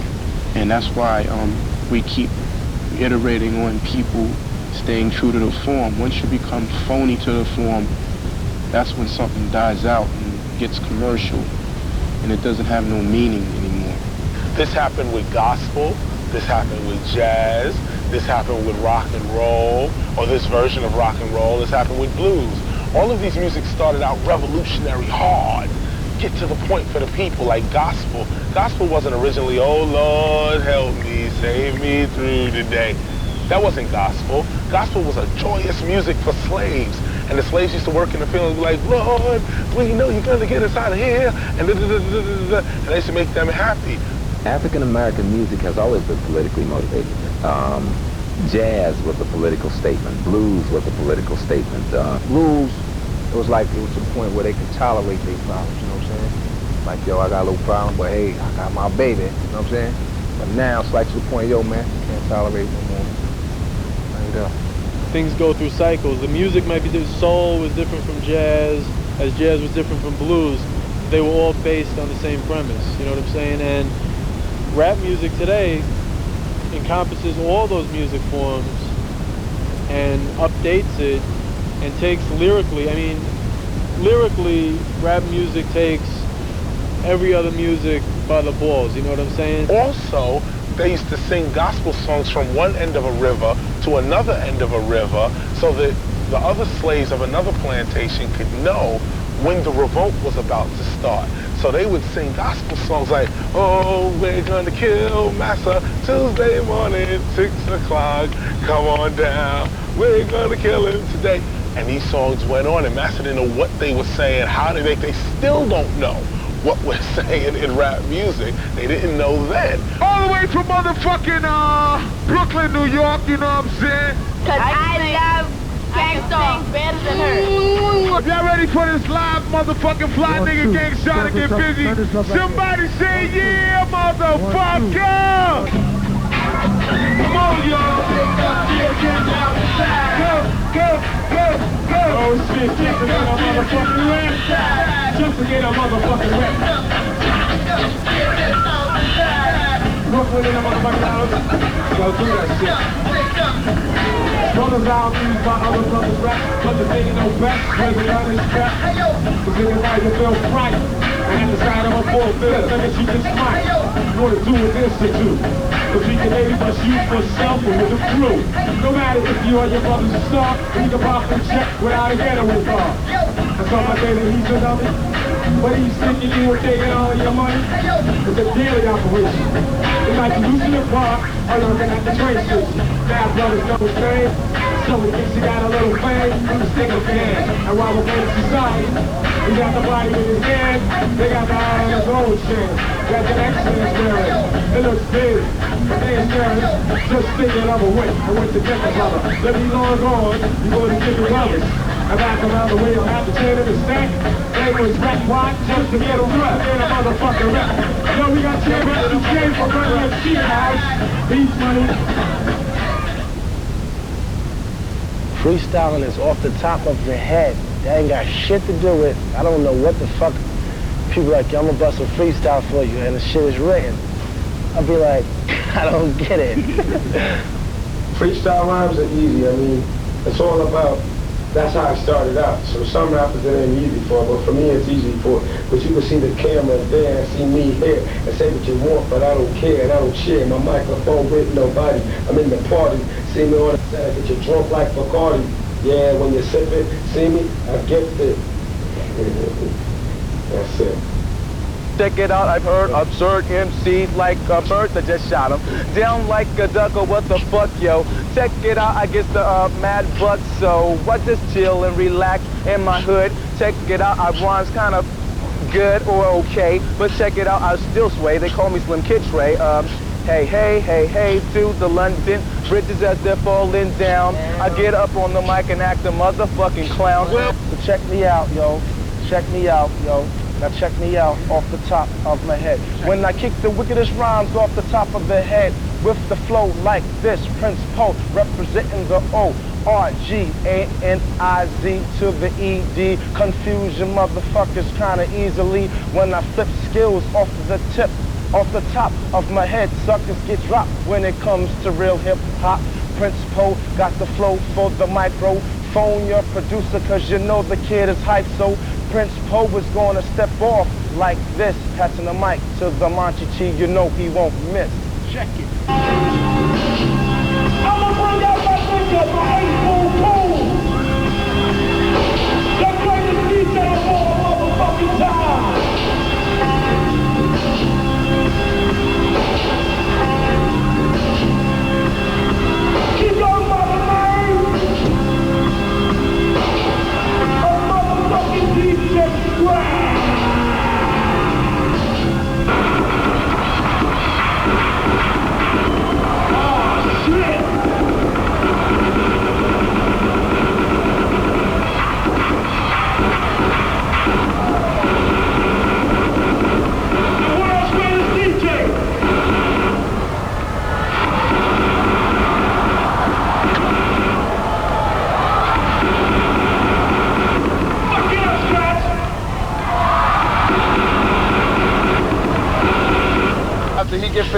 And that's why we keep iterating on people staying true to the form. Once you become phony to the form, that's when something dies out and gets commercial, and it doesn't have no meaning anymore. This happened with gospel, this happened with jazz, this happened with rock and roll, or this version of rock and roll, this happened with blues. All of these music started out revolutionary, hard, get to the point for the people, like gospel. Gospel wasn't originally, oh Lord, help me, save me through the day. That wasn't gospel. Gospel was a joyous music for slaves. And the slaves used to work in the field and be like, Lord, we know you're gonna get us out of here. And they used to make them happy. African-American music has always been politically motivated. Jazz was a political statement. Blues was a political statement. Blues, it was to the point where they could tolerate their problems, you know what I'm saying? Like, yo, I got a little problem, but hey, I got my baby, you know what I'm saying? But now it's like to the point, yo, man, you can't tolerate no more. Things go through cycles. The music might be different. Soul was different from jazz, as jazz was different from blues. They were all based on the same premise, you know what I'm saying? And rap music today encompasses all those music forms and updates it and takes lyrically, lyrically, rap music takes every other music by the balls, you know what I'm saying? Also, they used to sing gospel songs from one end of a river to another end of a river so that the other slaves of another plantation could know when the revolt was about to start. So they would sing gospel songs like, oh, we're gonna kill Massa Tuesday morning, 6 o'clock, come on down, we're gonna kill him today. And these songs went on, and Massa didn't know what they were saying, how did they still don't know what we're saying in rap music. They didn't know then. All the way from motherfucking Brooklyn, New York, you know what I'm saying? Cause I love gangsta better than her. If y'all ready for this live motherfucking fly nigga gang shot to get busy, somebody say yeah, motherfucker! Come on, y'all! Go! Oh shit, just to get a motherfucking rap! Just to get a motherfucking rap! Brooklyn in the motherfucking house. Go do that shit. Brothers out used by other brothers rap, but the nigga know best, cause they on his trap. Cause nigga now you feel fright, and at the side of a bull, feel nigga she can smite. You wanna do with this to do, cause we can maybe bust you for self or with the crew. No matter if you or your brother's a star, we can pop and check without a getaway car. I saw my day that he's a dummy, but he's thinking you were taking all your money. It's a daily operation. It's like you losing your car, or you're looking at the train station. Now brothers know his name, so he thinks he got a little fame from the stick of hand. And while we're in society, he got the body in his hand, they got the eye on his own chin. Got the excellence wearing, it looks big, but they ain't staring, just thinking of a way. I went to get the brother, let me long gone, you go to get the brothers. I back around the way, I'll have to chain in the stack. They was rap wide just to get a rap in a motherfucking rap. Yo, we got Champion to J for running the shit house. Beats money. Freestyling is off the top of the head. That ain't got shit to do with, I don't know what the fuck. People like, yo, I'm gonna bust a freestyle for you, and the shit is written. I'll be like, I don't get it. Freestyle rhymes are easy. It's all about, that's how I started out. So some rappers it ain't easy for, but for me it's easy for. But you can see the camera there and see me here and say what you want, but I don't care and I don't share my microphone with nobody. I'm in the party, see me on the side, get you drunk like Bacardi. Yeah, when you sip it, see me, I gift it. That's it. Check it out, I've heard absurd MCs like a bird that just shot him down like a duck, or what the fuck, yo. Check it out, I get the mad buck, so I just chill and relax in my hood. Check it out, I rhymes kind of good or okay, but check it out, I still sway. They call me Slim Kid Trey. Hey, hey, hey, hey, to the London bridges as they're falling down. I get up on the mic and act a motherfucking clown. So check me out, yo. Check me out, yo. Now check me out off the top of my head. When I kick the wickedest rhymes off the top of the head, with the flow like this, Prince Poe, representing the O-R-G-A-N-I-Z to the E-D. Confusion motherfuckers kinda easily when I flip skills off the tip. Off the top of my head, suckers get dropped when it comes to real hip-hop. Prince Poe got the flow for the micro. Phone your producer, cause you know the kid is hype, so Prince Poe is gonna step off like this, passing the mic to the Monchi Chi, you know he won't miss. Check it. I'ma bring out that nigga, my 8-4-4.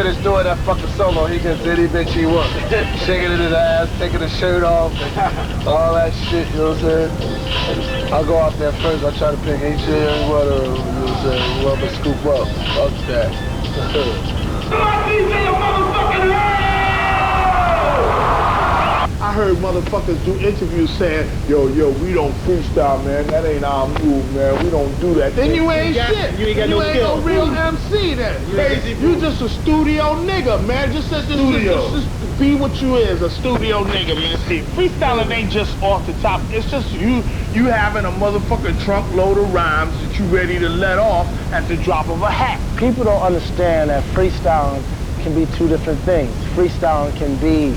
finished doing that fucking solo, he gets any bitch he wants. Shaking in his ass, taking his shirt off, and all that shit, you know what I'm saying? I'll go out there first, I'll try to pick each and every one of them, you know what I'm saying? Whoever scoop up, fuck that. I heard motherfuckers do interviews saying, yo, we don't freestyle, man. That ain't our move, man. We don't do that. Then you ain't shit. You ain't got no skill. You ain't no real MC then. You just a studio nigga, man. Just be what you is, a studio nigga, man. See, freestyling ain't just off the top. It's just you having a motherfucking trunk load of rhymes that you ready to let off at the drop of a hat. People don't understand that freestyling can be two different things. Freestyling can be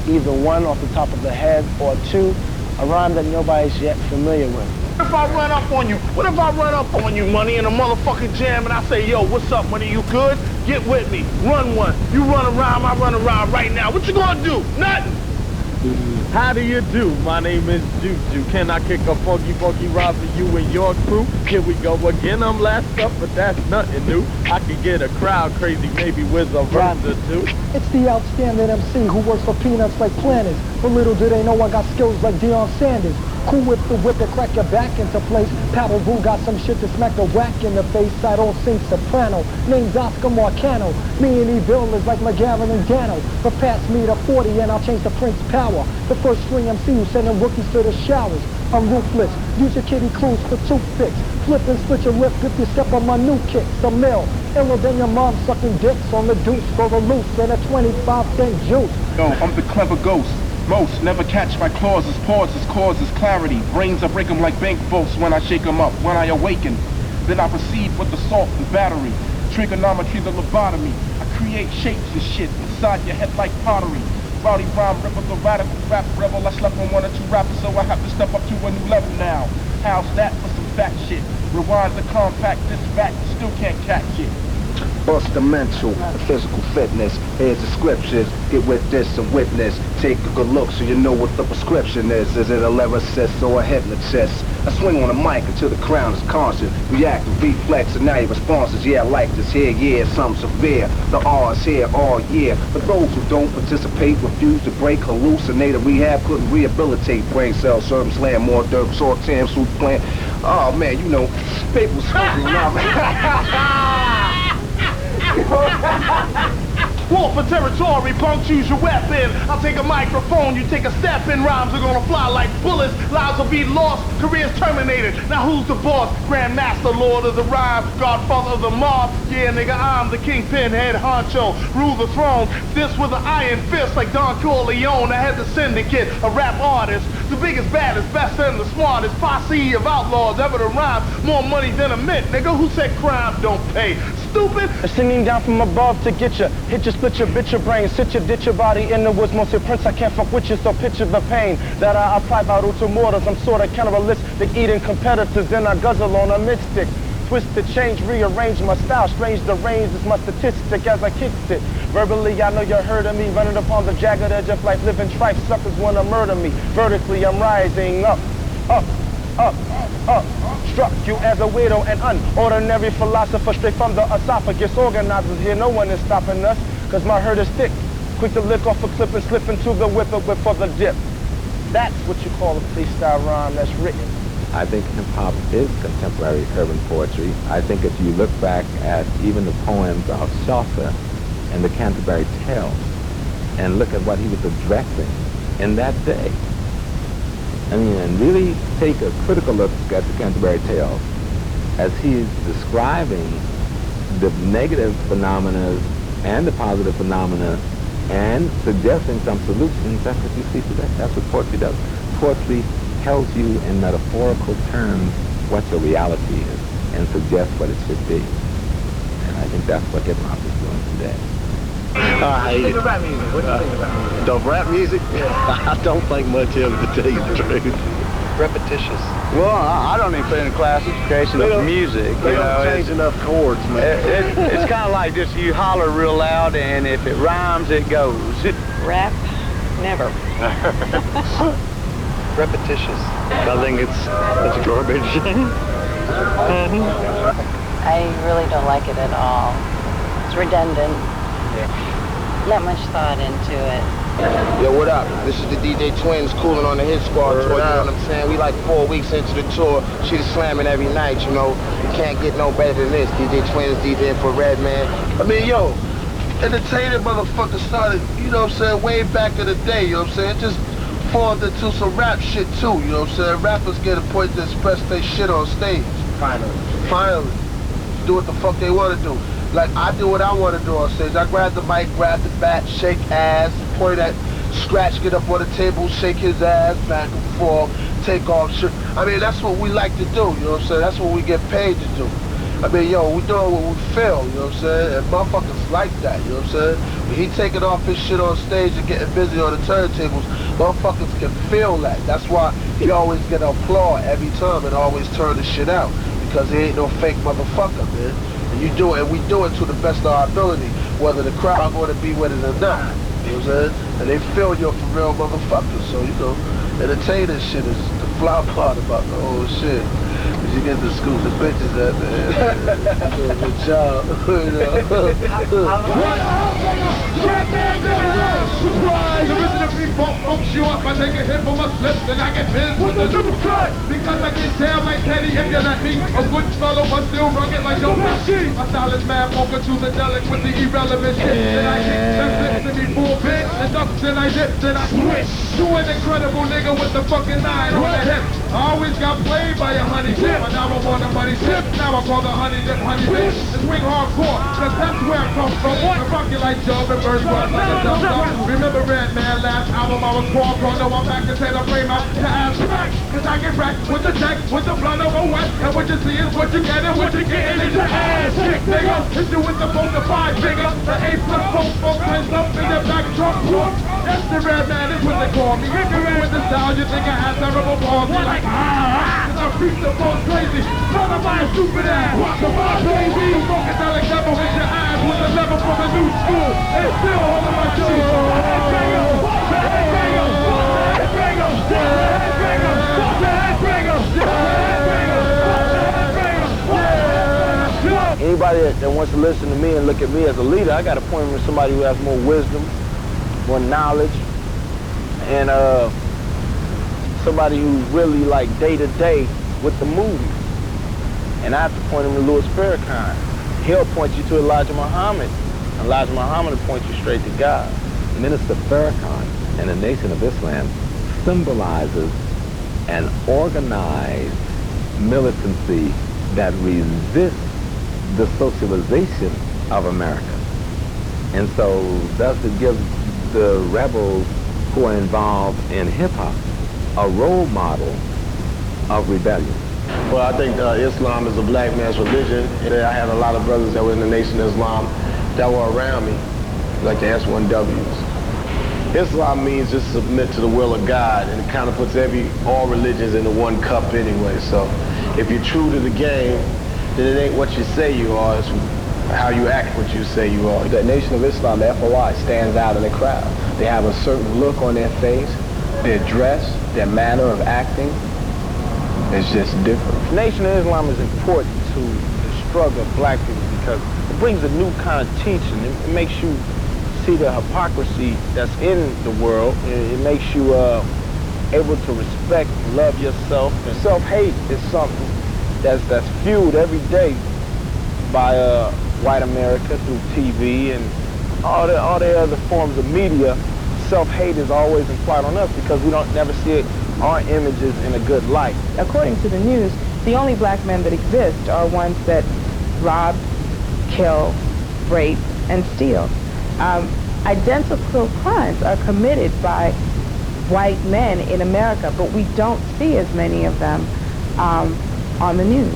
either one off the top of the head or two, a rhyme that nobody's yet familiar with. What if I run up on you? What if I run up on you, Money, in a motherfucking jam and I say, yo, what's up, Money, you good? Get with me, run one. You run around, I run around right now. What you gonna do? Nothing. How do you do? My name is Juju. Can I kick a funky rhyme for you and your crew? Here we go again, I'm last up, but that's nothing new. I could get a crowd crazy, maybe with a verse or two. It's the outstanding MC who works for peanuts like planners. But little do they know I got skills like Deion Sanders. Cool whip the whip to crack your back into place. Paddle Boo got some shit to smack the whack in the face. I don't sing soprano. Name's Oscar Marcano. Me and E-Bill is like McGarren and Dano. But pass me the 40 and I'll change the Prince power. The first string MC who's sending rookies to the showers. I'm ruthless. Use your kitty clues for toothpicks. Flip and split your lip if you step on my new kicks. A mill. Iller than your mom sucking dicks on the deuce for the loose and a 25-cent juice. Yo, I'm the clever ghost. Most never catch my clauses, pauses, causes clarity. Brains I break them like bank vaults when I shake them up. When I awaken, then I proceed with the salt and battery. Trigonometry, the lobotomy. I create shapes and shit inside your head like pottery. Rowdy rhyme, rebel, the radical rap rebel. I slept on one or two rappers, so I have to step up to a new level now. How's that for some fat shit? Rewind the compact, this back, still can't catch it. Bust the mental and physical fitness. Here's the scriptures. Get with this and witness. Take a good look so you know what the prescription is. Is it a lyricist or a hypnotist? I swing on the mic until the crown is conscious. React with reflex and now your response is, yeah, I like this here, yeah, something severe. The R is here all year. But those who don't participate, refuse to break, hallucinate, or rehab, couldn't rehabilitate. Brain cells, serve, slam, more dirt, sort, tam, soup, plant. Oh man, you know, people smoking now. War for territory, punk, choose your weapon. I'll take a microphone, you take a step in. Rhymes are gonna fly like bullets, lives will be lost, careers terminated. Now who's the boss? Grandmaster, Lord of the Rhyme, Godfather of the mob. Yeah, nigga, I'm the kingpin, head honcho, rule the throne. This with an iron fist like Don Corleone. I had the syndicate, a rap artist, the biggest, baddest, best and the smartest posse of outlaws ever to rhyme. More money than a mint, nigga. Who said crime don't pay? Stupid. Singing down from above to get you, hit you, split your, bit your brain, sit your, ditch your body in the woods. Most prince, I can't fuck with you, so picture the pain that I apply by to mortars. I'm sort of cannibalistic, eating competitors, then I guzzle on a mystic. Twist to change, rearrange my style, strange the range is my statistic as I kicked it. Verbally, I know you heard of me, running upon the jagged edge of life, living trife, suckers wanna murder me. Vertically, I'm rising up, up, up, up. Struck you as a weirdo and unordinary philosopher, straight from the esophagus. Organizers here, no one is stopping us, cause my herd is thick. Quick to lick off a clip and slip into the whip for the dip. That's what you call a freestyle rhyme that's written. I think hip-hop is contemporary urban poetry. I think if you look back at even the poems of Chaucer and the Canterbury Tales and look at what he was addressing in that day, I mean, and really take a critical look at the Canterbury Tales as he's describing the negative phenomena and the positive phenomena and suggesting some solutions. That's what you see today. That's what poetry does. Poetry tells you in metaphorical terms what your reality is and suggests what it should be. And I think that's what hip-hop is doing today. What do you think of rap music? What do you think about music? The rap music? Yeah. I don't think much of it, to tell you the truth. Repetitious. Well, I don't even put in classification of music. They don't change enough chords, man. It's kind of like just you holler real loud, and if it rhymes, it goes. Rap? Never. Repetitious. I think it's garbage. I really don't like it at all. It's redundant. that much thought into it. Yo, what up? This is the DJ Twins cooling on the Hit Squad tour, you know what I'm saying? We like 4 weeks into the tour. She's slamming every night, you know. You can't get no better than this. DJ Twins, DJ for Redman. I mean, yo, entertaining motherfuckers started, you know what I'm saying, way back in the day, you know what I'm saying? It just formed into some rap shit too, you know what I'm saying? Rappers get a point to express their shit on stage. Finally. Do what the fuck they want to do. Like, I do what I want to do on stage. I grab the mic, grab the bat, shake ass, point at Scratch, get up on the table, shake his ass, back and forth, take off shit. I mean, that's what we like to do, you know what I'm saying? That's what we get paid to do. I mean, yo, we doing what we feel, you know what I'm saying? And motherfuckers like that, you know what I'm saying? When he taking off his shit on stage and getting busy on the turntables, motherfuckers can feel that. That's why he always get applaud every time and always turn the shit out. Because he ain't no fake motherfucker, man. And you do it, and we do it to the best of our ability, whether the crowd going to be with it or not. You know what I'm saying? And they feel you're for real motherfuckers. So, you know, entertaining shit is the fly part about the whole shit. Cause you get to school the bitches at, man. Good job. You know. Surprise! Originally folk you up, I take a hit from my slips and I get pissed with the new cut. Because I get down like Teddy if you let me. A good fellow but still rugged like Joe Pesci. My style is mad, poker to the delic with the irrelevant shit. Then I kick 10 flips to me 4 bits and ducks, then I dip, then I switch. To an incredible nigga with the fucking 9 on the hip. I always got played by a honey dip, but now I'm on a money tip. Now I call the honey dip honey dip. It's wing hardcore, cause that's where I come from. I rock you like Joe and Bird like a dumb. Remember Redman, last album I was poor, no, I'm back to say the frame out to ass back. Cause I get wrecked with the check, with the blood over wet. And what you see is what you get, and what you getting is your ass kick, nigga. Hit you with the phone to 5 figure. The A plus folk turns up in your back trunk. That's the Redman, is what they call me. If you're with the style, you think I have terrible balls. You're like, cause I freak the most crazy. Son of my stupid ass. Come on, baby. The funkadelic devil hit your eyes with a level from the new school. And still holding my shoes. Anybody that wants to listen to me and look at me as a leader, I got to point them to somebody who has more wisdom, more knowledge, and somebody who's really like day to day with the movement. And I have to point him to Louis Farrakhan. He'll point you to Elijah Muhammad. Elijah Muhammad will point you straight to God. Minister Farrakhan and the Nation of Islam symbolizes an organized militancy that resists the socialization of America. And so thus it gives the rebels who are involved in hip-hop a role model of rebellion. Well, I think Islam is a black man's religion. And I had a lot of brothers that were in the Nation of Islam that were around me, like the S1Ws. Islam means just submit to the will of God, and it kind of puts all religions into one cup anyway. So if you're true to the game, then it ain't what you say you are, it's how you act what you say you are. The Nation of Islam, the FOI, stands out in the crowd. They have a certain look on their face, their dress, their manner of acting. It's just different. The Nation of Islam is important to the struggle of black people because it brings a new kind of teaching. It makes you see the hypocrisy that's in the world. It makes you able to respect and love yourself. And self-hate is something that's fueled every day by white America through TV and all the other forms of media. Self-hate is always implied on us because we don't never see our images in a good light. According to the news, the only black men that exist are ones that rob, kill, rape, and steal. Identical crimes are committed by white men in America, but we don't see as many of them on the news.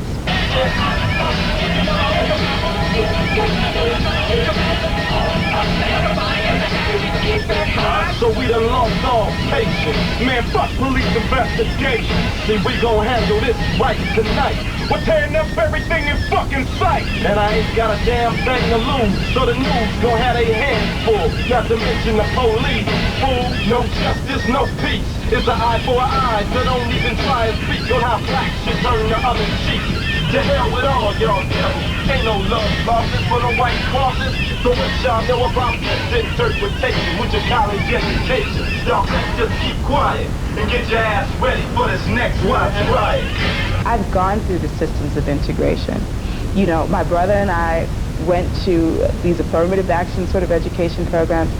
So we done lost all patience. Man, fuck police investigation. See, we gon' handle this right tonight. We're tearing up everything in fucking sight. And I ain't got a damn thing to lose. So the news gon' have their hands full. Not to mention the police. Fool, no justice, no peace. It's an eye for an eye. So don't even try and speak on how black should turn the other cheek. To hell with all y'all devils. Ain't no love losses for the white crosses. So what y'all know about this interpretation with your college education? Y'all best just keep quiet and get your ass ready for this next watch riot. I've gone through the systems of integration. You know, my brother and I went to these affirmative action sort of education programs,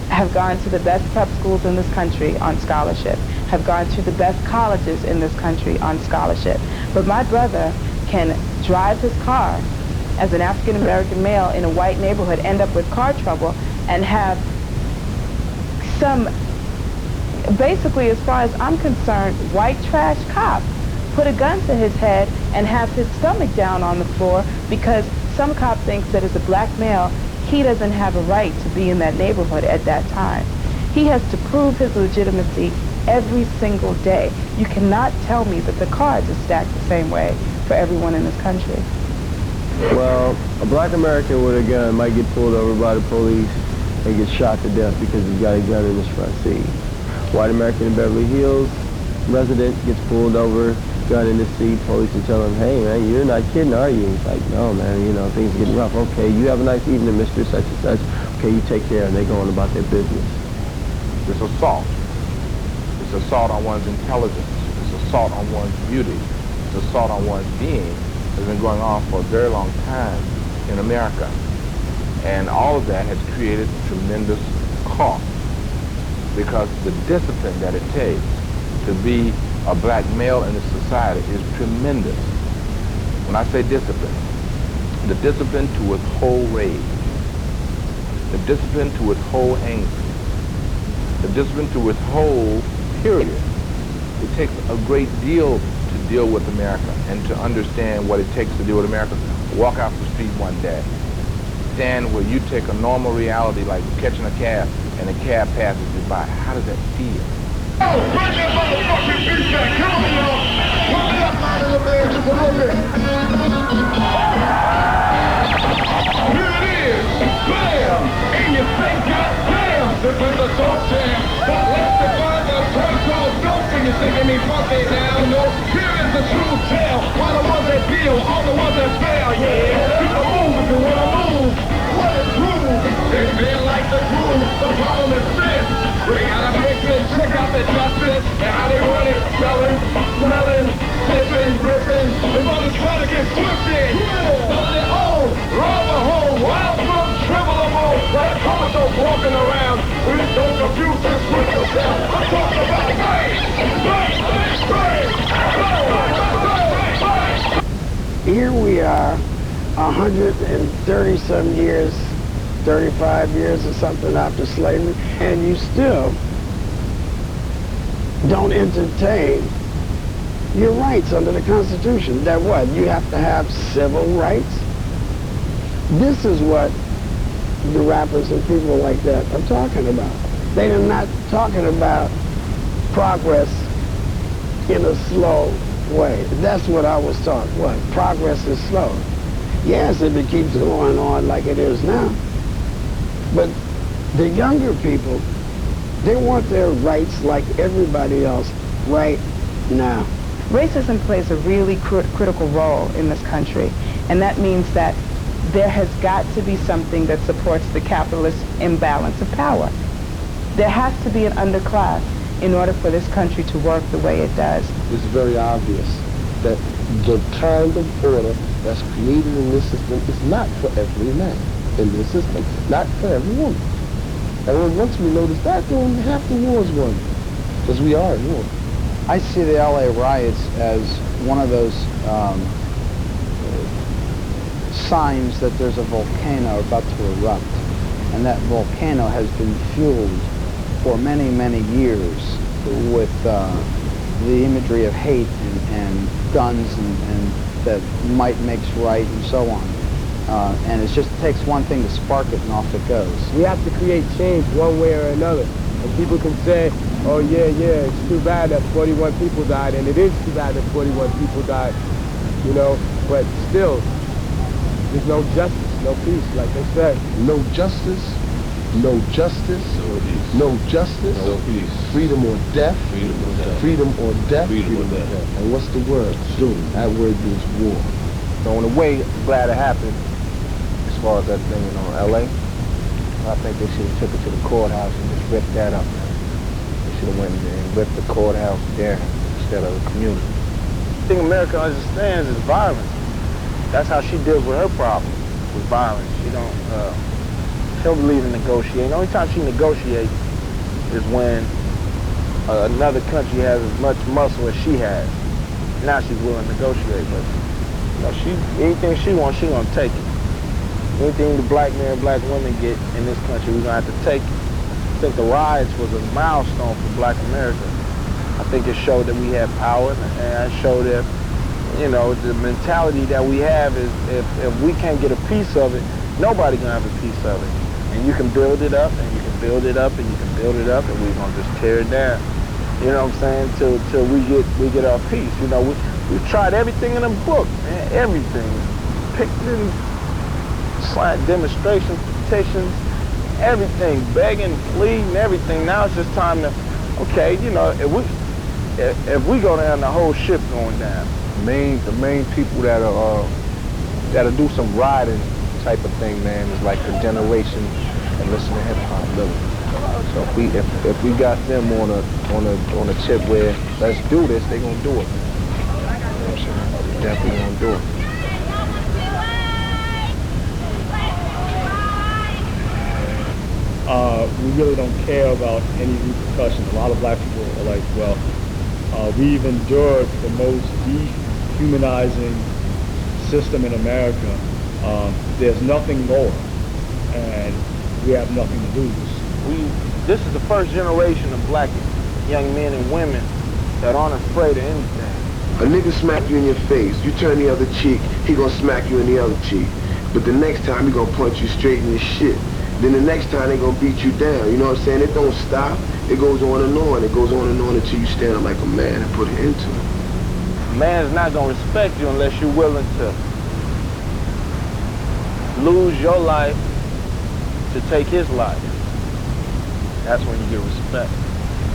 have gone to the best prep schools in this country on scholarship, have gone to the best colleges in this country on scholarship. But my brother can drive his car as an African-American male in a white neighborhood, end up with car trouble, and have some, basically as far as I'm concerned, white trash cop put a gun to his head and have his stomach down on the floor because some cop thinks that as a black male, he doesn't have a right to be in that neighborhood at that time. He has to prove his legitimacy every single day. You cannot tell me that the cards are stacked the same way for everyone in this country. Well, a black American with a gun might get pulled over by the police and get shot to death because he's got a gun in his front seat. White American in Beverly Hills resident gets pulled over, gun in his seat, police will tell him, hey man, you're not kidding, are you? He's like, no man, you know, things are getting rough. Okay, you have a nice evening, Mr. Such and Such. Okay, you take care, and they go on about their business. It's assault. It's assault on one's intelligence. It's assault on one's beauty. It's assault on one's being. Has been going on for a very long time in America. And all of that has created tremendous cost because the discipline that it takes to be a black male in this society is tremendous. When I say discipline, the discipline to withhold rage, the discipline to withhold anger, the discipline to withhold period. It takes a great deal to deal with America and to understand what it takes to deal with America. Walk out the street one day, stand where you take a normal reality like catching a cab and a cab passes you by. How does that feel? Oh, bring that motherfucking beat back. Come on, y'all. Pump it up out of the man just a little bit. Here it is. Bam! And you think, goddamn, this is a dope jam. But let's define the term called dope. And you're thinking me funky now. No, here is the true tale. All the ones that deal, all the ones that fail. Yeah, you can move if you want to move. What is groove? They feel like the groove. The problem is this. We gotta fix it, check out the justice, and how they run it, selling, smelling, flipping, ripping. The brothers trying to get twisted. Something old, rubber hole, wild from tribalable, like chromosomes walking around. Please don't confuse this with yourself. I'm talking about bass, Here we are, 130 some years, 35 years or something after slavery, and you still don't entertain your rights under the Constitution. That what? You have to have civil rights? This is what the rappers and people like that are talking about. They are not talking about progress in a slow way. That's what I was taught. What? Progress is slow. Yes, if it keeps going on like it is now. But the younger people, they want their rights like everybody else right now. Racism plays a really critical role in this country, and that means that there has got to be something that supports the capitalist imbalance of power. There has to be an underclass in order for this country to work the way it does. It's very obvious that the kind of order that's created in this system is not for every man in this system, not for every woman. And once we notice that, then half the war's won, because we are at war. I see the LA riots as one of those signs that there's a volcano about to erupt, and that volcano has been fueled for many, many years with the imagery of hate and guns and that might makes right and so on. And it just takes one thing to spark it and off it goes. We have to create change one way or another. And people can say, oh yeah, it's too bad that 41 people died, and it is too bad that 41 people died, you know, but still, there's no justice, no peace, like they said. No justice, no justice, no peace. No justice, no peace. Freedom or death, freedom or death, freedom or death, freedom or death. And what's the word? Doom. That word means war. So in a way, glad it happened as far as that thing in LA. I think they should have took it to the courthouse and just ripped that up. They should have went and ripped the courthouse there instead of the community. The thing America understands is violence. That's how she deals with her problem, with violence. She don't believe in negotiating. The only time she negotiates is when another country has as much muscle as she has. Now she's willing to negotiate, but anything she wants, she's gonna take it. Anything the black man, black women get in this country, we're gonna have to take it. I think the riots was a milestone for black America. I think it showed that we have power, and it showed that, the mentality that we have is if we can't get a piece of it, nobody gonna have a piece of it. And you can build it up, and you can build it up, and you can build it up, and we're gonna just tear it down. You know what I'm saying? Till we get our piece. We've tried everything in the book, man, everything. Picketing, demonstrations, petitions, everything, begging, pleading, everything. Now it's just time to, okay, if we go down, the whole ship going down. The main people that'll do some riding type of thing, man, is like the generation and listen to hip-hop living. So if we got them on a chip where let's do this, they gonna do it. You know what I'm saying? They definitely gonna do it. We really don't care about any repercussions. A lot of black people are like, well, we've endured the most dehumanizing system in America. There's nothing more, and we have nothing to lose. This is the first generation of black young men and women that aren't afraid of anything. A nigga smack you in your face, you turn the other cheek, he gonna smack you in the other cheek. But the next time he gonna punch you straight in your shit. Then the next time they gonna beat you down, you know what I'm saying? It don't stop, it goes on and on. It goes on and on until you stand up like a man and put it into it. A man's not gonna respect you unless you're willing to lose your life to take his life. That's when you get respect.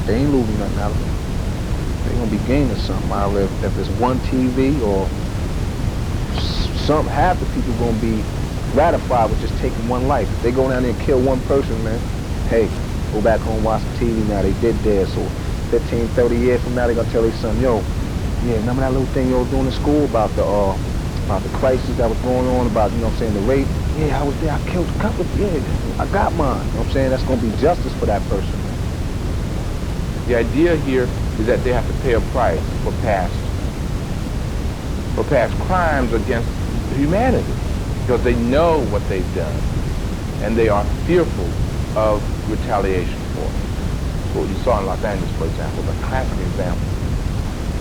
They ain't losing nothing out of it. They gonna be gaining something out of it. If it's one TV or something, half the people gonna be ratified with just taking one life. If they go down there and kill one person, man, hey, go back home, watch the TV now. They did there. So 15, 30 years from now, they gonna tell their son, yo, yeah, remember that little thing you was doing in school about the crisis that was going on, about, you know what I'm saying, the rape? Yeah, I was there, I killed a couple, I got mine. You know what I'm saying? That's gonna be justice for that person, man. The idea here is that they have to pay a price for past crimes against humanity, because they know what they've done, and they are fearful of retaliation for it. So what you saw in Los Angeles, for example, is a classic example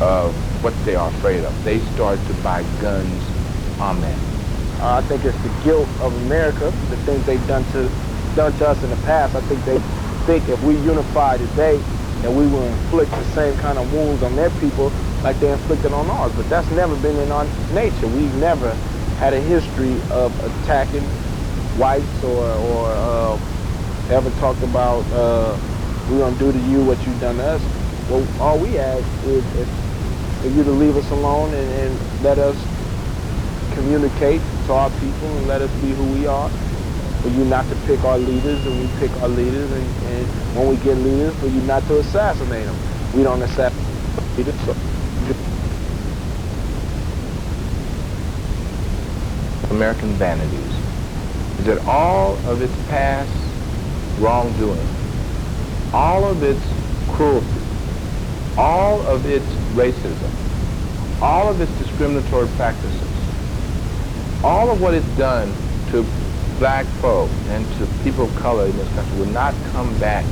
of what they are afraid of. They start to buy guns en masse. I think it's the guilt of America, the things they've done to us in the past. I think they think if we unify today, that we will inflict the same kind of wounds on their people like they inflicted on ours. But that's never been in our nature. We've never had a history of attacking whites or ever talked about we're gonna do to you what you've done to us. Well, all we ask is for you to leave us alone and let us communicate to our people and let us be who we are. For you not to pick our leaders, and we pick our leaders, and when we get leaders, for you not to assassinate them. We don't assassinate leaders. So American vanities is that all of its past wrongdoing, all of its cruelty, all of its racism, all of its discriminatory practices, all of what it's done to black folk and to people of color in this country will not come back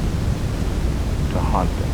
to haunt them.